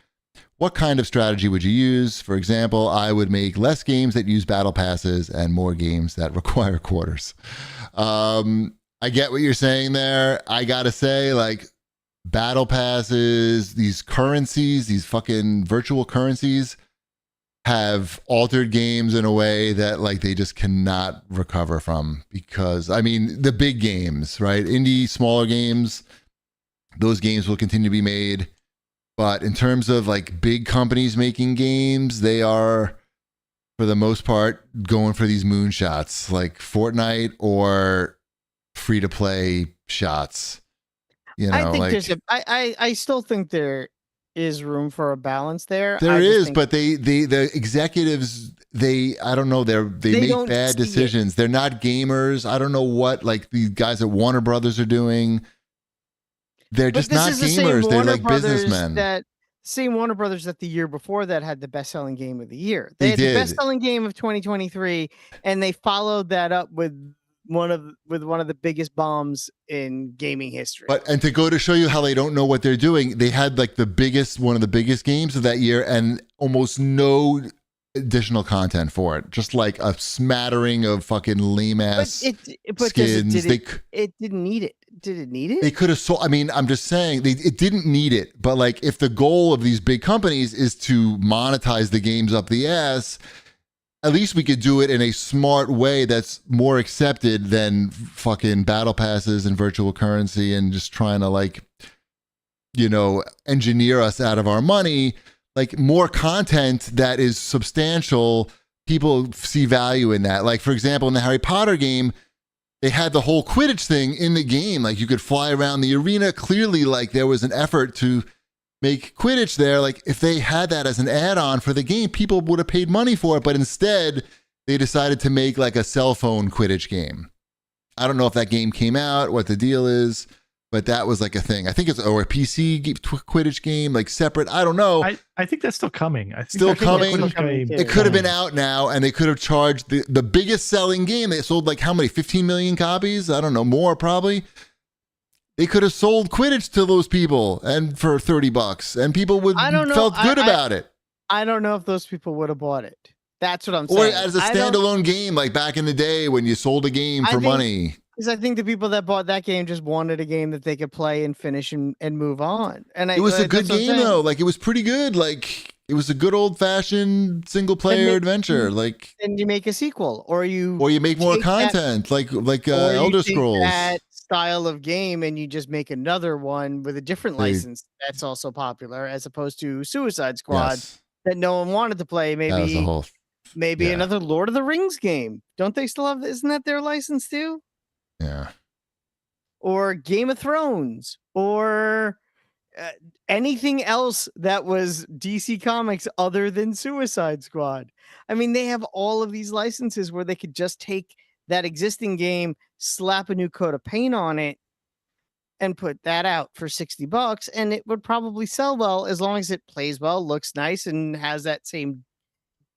what kind of strategy would you use? For example, I would make less games that use battle passes and more games that require quarters. I get what you're saying there. I got to say, like, battle passes, these currencies, these fucking virtual currencies have altered games in a way that like they just cannot recover from, because I mean the big games, right? Indie, smaller games, those games will continue to be made. But in terms of like big companies making games, they are for the most part going for these moonshots like Fortnite or free to play shots. You know, I think like, I still think there is room for a balance there. There is, but the executives, I don't know, they make bad decisions. They're not gamers. I don't know what like the guys at Warner Brothers are doing. They're just not gamers. They're like businessmen. That same Warner Brothers that the year before that had the best-selling game of the year. They had the best-selling game of 2023, and they followed that up with one of the biggest bombs in gaming history. And to go to show you how they don't know what they're doing, they had like one of the biggest games of that year, and almost no additional content for it. Just like a smattering of fucking lame ass skins. It didn't need it. Did it need it? They could have sold. I mean, I'm just saying it didn't need it. But like, if the goal of these big companies is to monetize the games up the ass, at least we could do it in a smart way that's more accepted than fucking battle passes and virtual currency and just trying to like, engineer us out of our money. Like, more content that is substantial, people see value in that. Like, for example, in the Harry Potter game, they had the whole Quidditch thing in the game. Like, you could fly around the arena. Clearly, like, there was an effort to make Quidditch there. Like, if they had that as an add-on for the game, people would have paid money for it. But instead, they decided to make like a cell phone Quidditch game. I don't know if that game came out, what the deal is, but that was like a thing. I think it's a PC Quidditch game, like separate. I don't know. I think that's still coming. It could have been out now, and they could have charged the biggest selling game. They sold like how many? 15 million copies? I don't know, more probably. They could have sold Quidditch to those people and for $30, and people would felt good about it. I don't know if those people would have bought it. That's what I'm saying. Or as a standalone game, like back in the day when you sold a game for money. Because I think the people that bought that game just wanted a game that they could play and finish and move on. And it was a good game though. Like, it was pretty good. Like, it was a good old fashioned single player adventure. Like, and you make a sequel, or you make more content, like Elder Scrolls. That style of game, and you just make another one with a different license that's also popular, as opposed to Suicide Squad that no one wanted to play. Maybe another Lord of the Rings game. Don't they still have? Isn't that their license too? Yeah. Or Game of Thrones, or anything else that was DC Comics other than Suicide Squad. I mean, they have all of these licenses where they could just take that existing game, slap a new coat of paint on it, and put that out for $60, and it would probably sell well as long as it plays well, looks nice, and has that same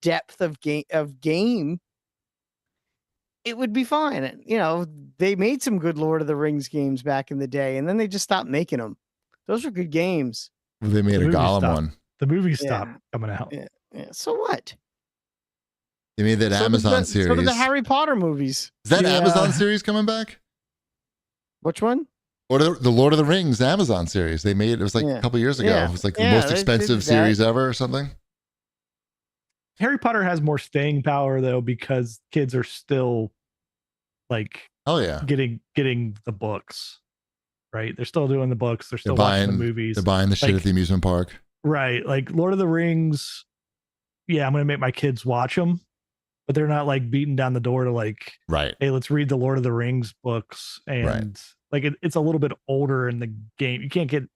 depth of game. It would be fine. They made some good Lord of the Rings games back in the day, and then they just stopped making them. Those were good games. They made a Gollum one. The movie stopped coming out. Yeah. So what? They made that Amazon series. So did the Harry Potter movies. Is that Amazon series coming back? Which one? Or the Lord of the Rings Amazon series. They made it was like a couple years ago. Yeah. It was like the most expensive series ever or something. Harry Potter has more staying power though, because kids are still like, getting the books, right? They're still doing the books. They're still watching the movies. They're buying the shit at the amusement park. Right. Like Lord of the Rings. Yeah, I'm going to make my kids watch them, but they're not like beating down the door to like, hey, let's read the Lord of the Rings books. And like, it's a little bit older in the game. You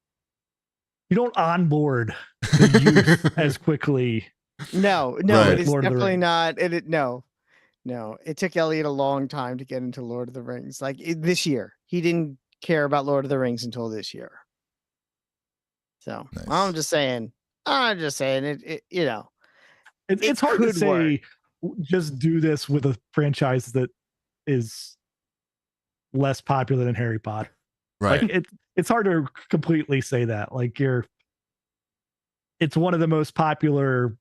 don't onboard the youth as quickly. No, it is definitely not. No. It took Elliot a long time to get into Lord of the Rings. Like this year, he didn't care about Lord of the Rings until this year. So nice. I'm just saying it. It's hard to say. Just do this with a franchise that is less popular than Harry Potter. Right. Like it's hard to completely say that. Like it's one of the most popular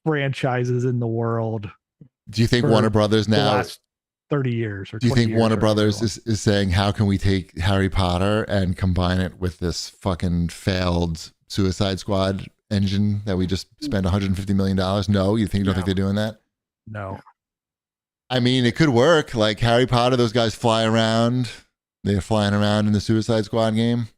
franchises in the world. Do you think Warner Brothers now, last 30 years or 20 years? Do you think Warner Brothers is saying, how can we take Harry Potter and combine it with this fucking failed Suicide Squad engine that we just spent $150 million? No, you don't think they're doing that? No. I mean, it could work. Like Harry Potter, those guys fly around. They're flying around in the Suicide Squad game.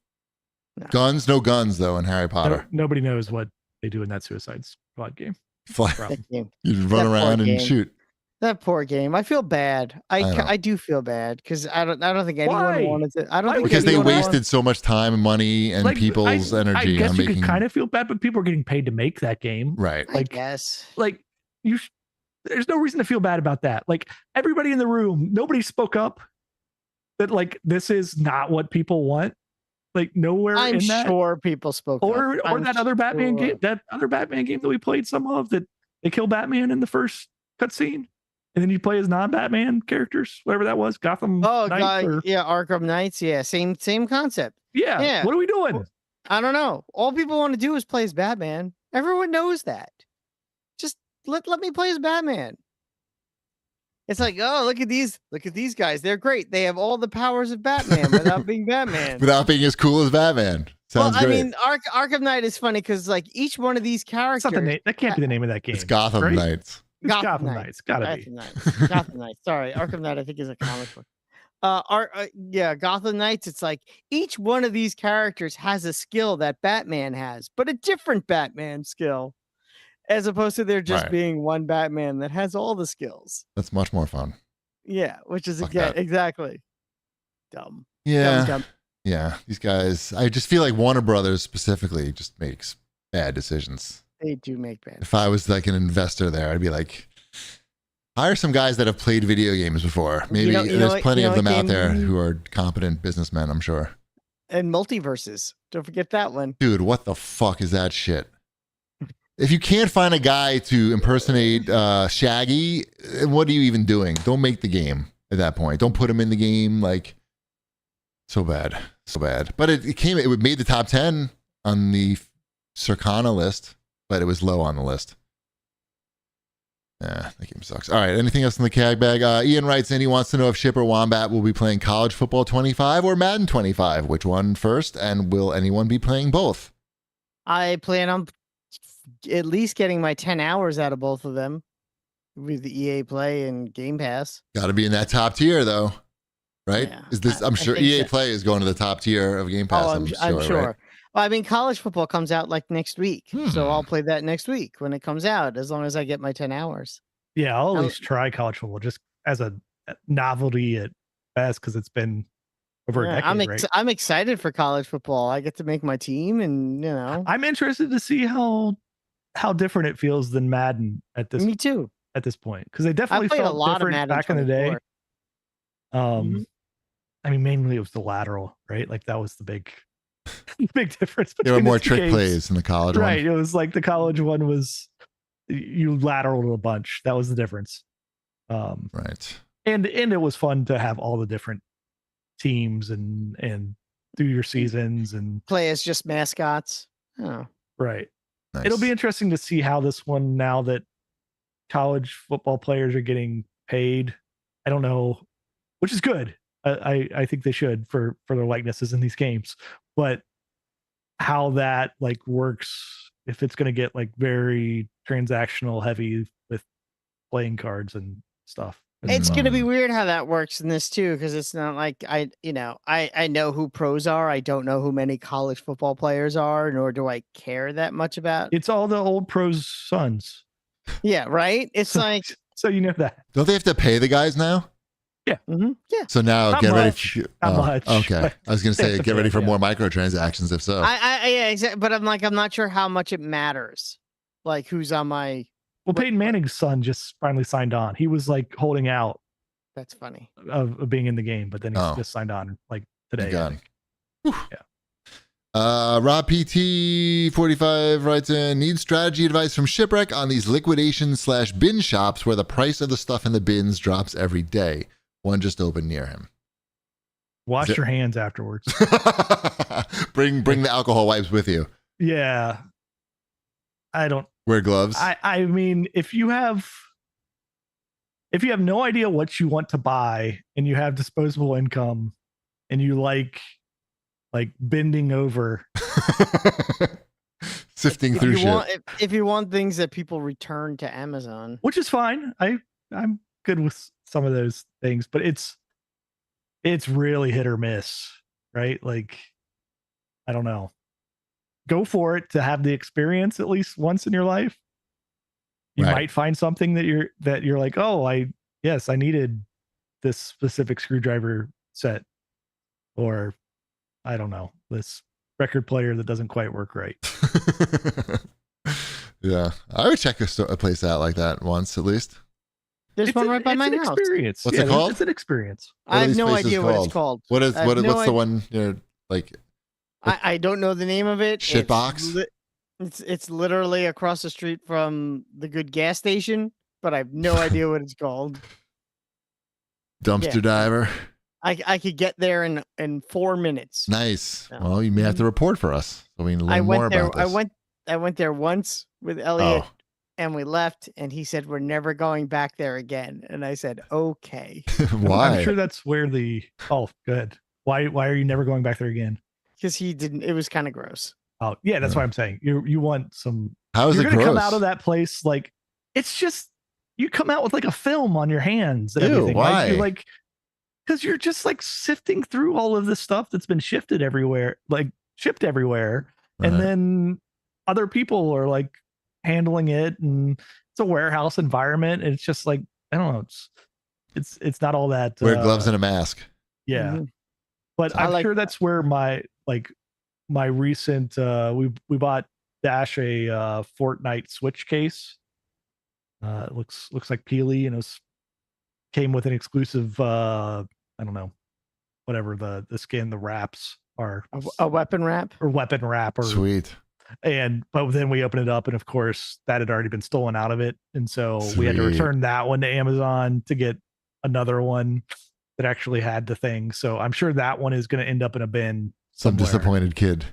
No guns though in Harry Potter. Nobody knows what they do in that Suicide Squad game. You just run around and shoot. That poor game. I feel bad. I do feel bad because I don't think anyone wanted to. I don't think because they wasted so much time and money and people's energy. I guess you could kind of feel bad, but people are getting paid to make that game, right? I guess. Like there's no reason to feel bad about that. Like everybody in the room, nobody spoke up that like this is not what people want. Like nowhere I'm sure people spoke up. Or that other Batman game, that we played some of, that they kill Batman in the first cutscene And then you play as non-Batman characters, whatever that was, Gotham Oh Knights god, or yeah, Arkham Knights. Yeah, same concept. yeah. Yeah. What are we doing? I don't know. All people want to do is play as Batman. Everyone knows that. Just let me play as Batman. It's like, oh, look at these guys. They're great. They have all the powers of Batman without being Batman. Without being as cool as Batman. Sounds well, I great. mean, Arkham Knight is funny because like each one of these characters. That's not the name. That can't be the name of that game. It's Gotham right? Knights. It's Gotham Knights. Gotta be. Gotham Knights. Sorry, Arkham Knight. I think is a comic book. Yeah, Gotham Knights. It's like each one of these characters has a skill that Batman has, but a different Batman skill, as opposed to there just Right. being one Batman that has all the skills. That's much more fun. Yeah, which is Fuck again that. exactly dumb. Yeah. Dumb. Yeah. These guys, I just feel like Warner Brothers specifically just makes bad decisions. They do make bad. If I was like an investor there, I'd be like, hire some guys that have played video games before. Maybe there's plenty of them out there who are competent businessmen, I'm sure. And multiverses. Don't forget that one. Dude, what the fuck is that shit? If you can't find a guy to impersonate Shaggy, what are you even doing? Don't make the game at that point. Don't put him in the game. Like, so bad. But it made the top 10 on the Circana list, but it was low on the list. Yeah, that game sucks. All right, anything else in the CAG bag? Ian writes in, he wants to know if Shipper Wombat will be playing College Football 25 or Madden 25. Which one first? And will anyone be playing both? I plan on at least getting my 10 hours out of both of them with the EA Play and Game Pass. Got to be in that top tier, though, right? Yeah, Is this? I'm sure EA Play is going to the top tier of Game Pass. I'm sure. Right? Well, I mean, college football comes out like next week, so I'll play that next week when it comes out, as long as I get my 10 hours. Yeah, I'll at least try college football just as a novelty at best because it's been over a decade, right? I'm excited for college football. I get to make my team, and I'm interested to see how different it feels than Madden at this. Me too. At this point, because they definitely played felt a lot of different Madden back in the day. 24. I mean, mainly it was the lateral, right? Like that was the big difference. There were between more the two trick games. plays in the college one. Right. It was like the college one was you lateraled a bunch. That was the difference. Right. And it was fun to have all the different teams and do your seasons and play as just mascots. Oh, right. Nice. It'll be interesting to see how this one, now that college football players are getting paid, I don't know, which is good. I think they should for their likenesses in these games, but how that like works, if it's going to get like very transactional heavy with playing cards and stuff. It's going to be weird how that works in this too, because it's not like I know who pros are. I don't know who many college football players are, nor do I care that much about. It's all the old pros' sons. Yeah, right. It's like, so you know that. Don't they have to pay the guys now? Yeah. Mm-hmm. Yeah. So now Not get much. ready. Not much. Okay. I was going to say, get ready for yeah. more microtransactions if so. Yeah, exactly. But I'm not sure how much it matters. Like who's on my. Well, Peyton Manning's son just finally signed on. He was like holding out. That's funny. Of being in the game, but then he's just signed on like today. Yeah. Rob PT 45 writes in, needs strategy advice from Shipwreck on these liquidation/bin shops where the price of the stuff in the bins drops every day. One just opened near him. Wash your hands afterwards. bring the alcohol wipes with you. Yeah. I don't wear gloves. I mean, if you have no idea what you want to buy and you have disposable income and you like bending over, sifting through shit. If you want things that people return to Amazon, which is fine. I'm good with some of those things, but it's really hit or miss, right? Like, I don't know. Go for it to have the experience at least once in your life. You might find something that you're like, oh, I needed this specific screwdriver set, or I don't know, this record player that doesn't quite work right. Yeah, I would check a place out like that once at least. There's one right by my house. Experience. What's it called? It's an experience. I have no idea what it's called. What's the one like? I don't know the name of it. Shitbox. It's literally across the street from the good gas station. but I have no idea what it's called. Dumpster Yeah. diver. I could get there in 4 minutes. Nice. No. Well, you may have to report for us so we can learn more about this. I went there once with Elliot, Oh. and we left, and he said we're never going back there again. And I said, okay, Why? I'm sure that's where the. Oh, good. Why are you never going back there again? because he didn't. It was kind of gross. Oh, yeah, that's Yeah. what I'm saying. You want some. How is You're it gonna gross? come out of that place like it's just you come out with like a film on your hands and Ew, everything. why? You're like because you're just like sifting through all of this stuff that's been shifted everywhere, like shipped everywhere, and Right. then other people are like handling it, and it's a warehouse environment, and it's just like I don't know, it's not all that. Wear gloves and a mask. Yeah, Mhm. but I I'm like sure that's where my recent we bought Dash a Fortnite Switch case. It looks like Peely, and it came with an exclusive I don't know, whatever the skin, the wraps are, a weapon wrap. or weapon wrap, or Sweet. but then we opened it up, and of course that had already been stolen out of it, and so we had to Sweet. return that one to Amazon to get another one that actually had the thing. So I'm sure that one is going to end up in a bin. Some somewhere. disappointed kid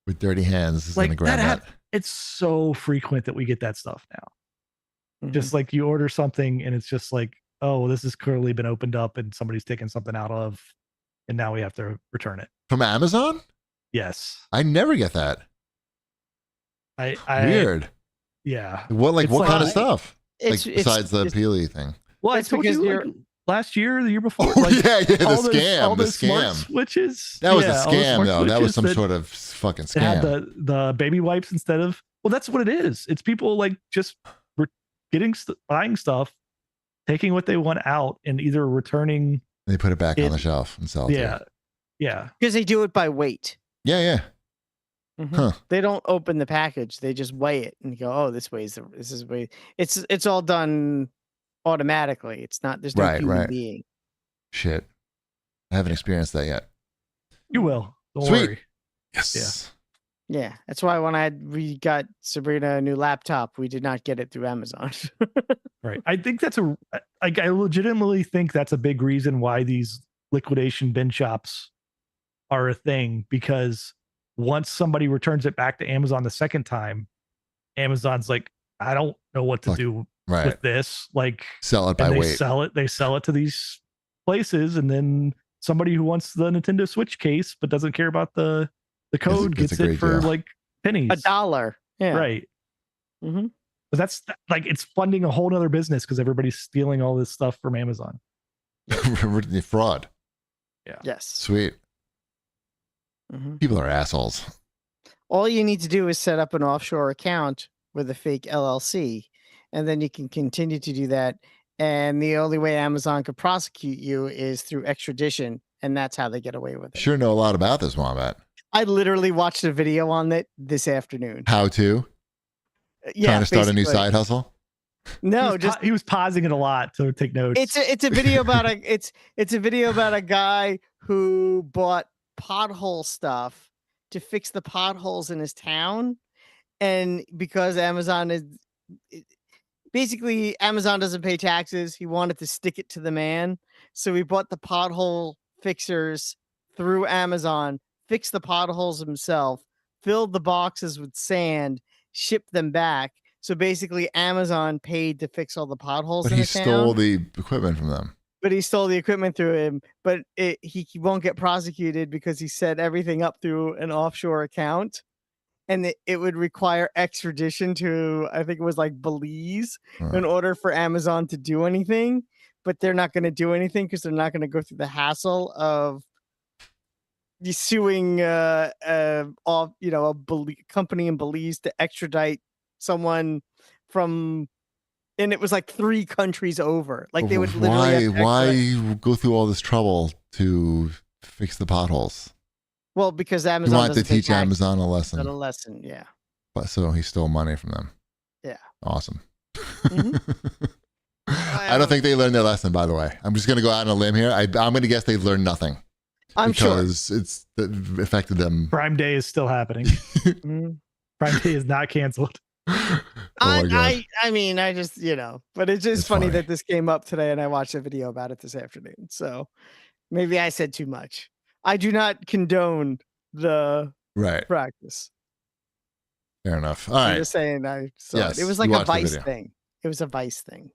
with dirty hands is going to Like grab that. it's so frequent that we get that stuff now. Mhm. Just like you order something and it's just like, oh, this has clearly been opened up and somebody's taken something out of, and now we have to return it. From Amazon? Yes. I never get that. I Weird. Yeah. What It's what like- kind of stuff? It's Like besides the it's- Peely thing. Well, I It's told because you you're- like, last year, the year before. Oh like, yeah, the all those- scam. all The those smart scam. switches. That was yeah, a all those scam smart though. That was switches some that- sort of fucking It had scam. the baby wipes instead of. Well, that's what it is. It's people like just getting buying stuff, taking what they want out, and either returning. They put it back on it- the shelf and sell it. to Yeah, you. yeah. because they do it by weight. Yeah. Mhm. Huh. They don't open the package; they just weigh it and go, "Oh, this is way." It's all done automatically. It's not. There's no Right, human right. being. Shit. I haven't experienced that yet. You will. Don't Sweet. worry. Yes. Yeah, that's why when we got Sabrina a new laptop, we did not get it through Amazon. Right. I think that's I legitimately think that's a big reason why these liquidation bin shops are a thing, because once somebody returns it back to Amazon the second time, Amazon's like, I don't know what to Fuck, do Right. with this. Like, Sell it by and they weight. sell it to these places, and then somebody who wants the Nintendo Switch case but doesn't care about the code gets a gets it great for deal. like pennies. $1. Yeah. Right. hmm But that's like, it's funding a whole nother business because everybody's stealing all this stuff from Amazon. Fraud. Yes. Sweet. hmm People are assholes. All you need to do is set up an offshore account with a fake LLC, and then you can continue to do that. And the only way Amazon could prosecute you is through extradition, and that's how they get away with it. Sure know a lot about this, Wombat. I literally watched a video on it this afternoon. How to? Yeah, Trying to start a new basically. side hustle? No, just he was pausing it a lot to take notes. it's a video about it's a video about a guy who bought pothole stuff to fix the potholes in his town, and because Amazon basically Amazon doesn't pay taxes, he wanted to stick it to the man, so he bought the pothole fixers through Amazon, fixed the potholes himself, filled the boxes with sand, shipped them back. So basically, Amazon paid to fix all the potholes But in he the town. stole the equipment from them. But he stole the equipment through him. But he won't get prosecuted because he set everything up through an offshore account, and it would require extradition to, I think it was like Belize, in order for Amazon to do anything. But they're not going to do anything because they're not going to go through the hassle of suing a company in Belize to extradite someone from, and it was like 3 countries over. Like they would literally why go through all this trouble to fix the potholes? Well, because You Amazon want to doesn't pay teach tax Amazon a on lesson. a lesson. Yeah. But so he stole money from them. Yeah. Awesome. Mhm. I don't think they learned their lesson, by the way. I'm just going to go out on a limb here. I'm going to guess they learned nothing. I'm sure. Because it affected them. Prime Day is still happening. Mhm. Prime Day is not canceled. Oh my God. I mean, I just, but it's just It's funny funny. that this came up today and I watched a video about it this afternoon. So maybe I said too much. I do not condone the Right. practice. Fair enough. All I'm right. just saying I saw Yes, it. It was you like a watched the Vice video. thing. It was a Vice thing.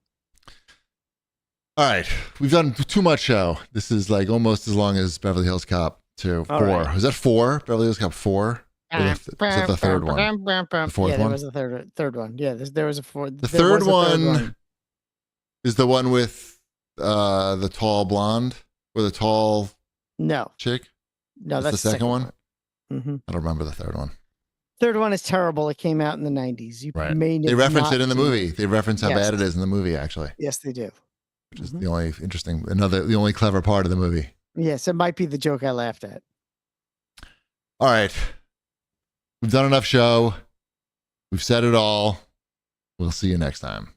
All right. We've done too much show. This is like almost as long as Beverly Hills Cop 2. All 4. right. Was that 4? Beverly Hills Cop 4? Or is that the third one? The fourth Yeah, there one? was a third one. Yeah, there was a fourth. The there third was a third one is the one with the tall blonde or the tall No, chick? no, That's that's the second one? Mm-hmm. I don't remember the third one. Third one is terrible. It came out in the 90s. You Right. may They reference not it in the seen movie. They reference how Yes. bad it is in the movie, actually, Yes, they do. which is the only interesting, the only clever part of the movie. Yes, it might be the joke I laughed at. All right. We've done enough show. We've said it all. We'll see you next time.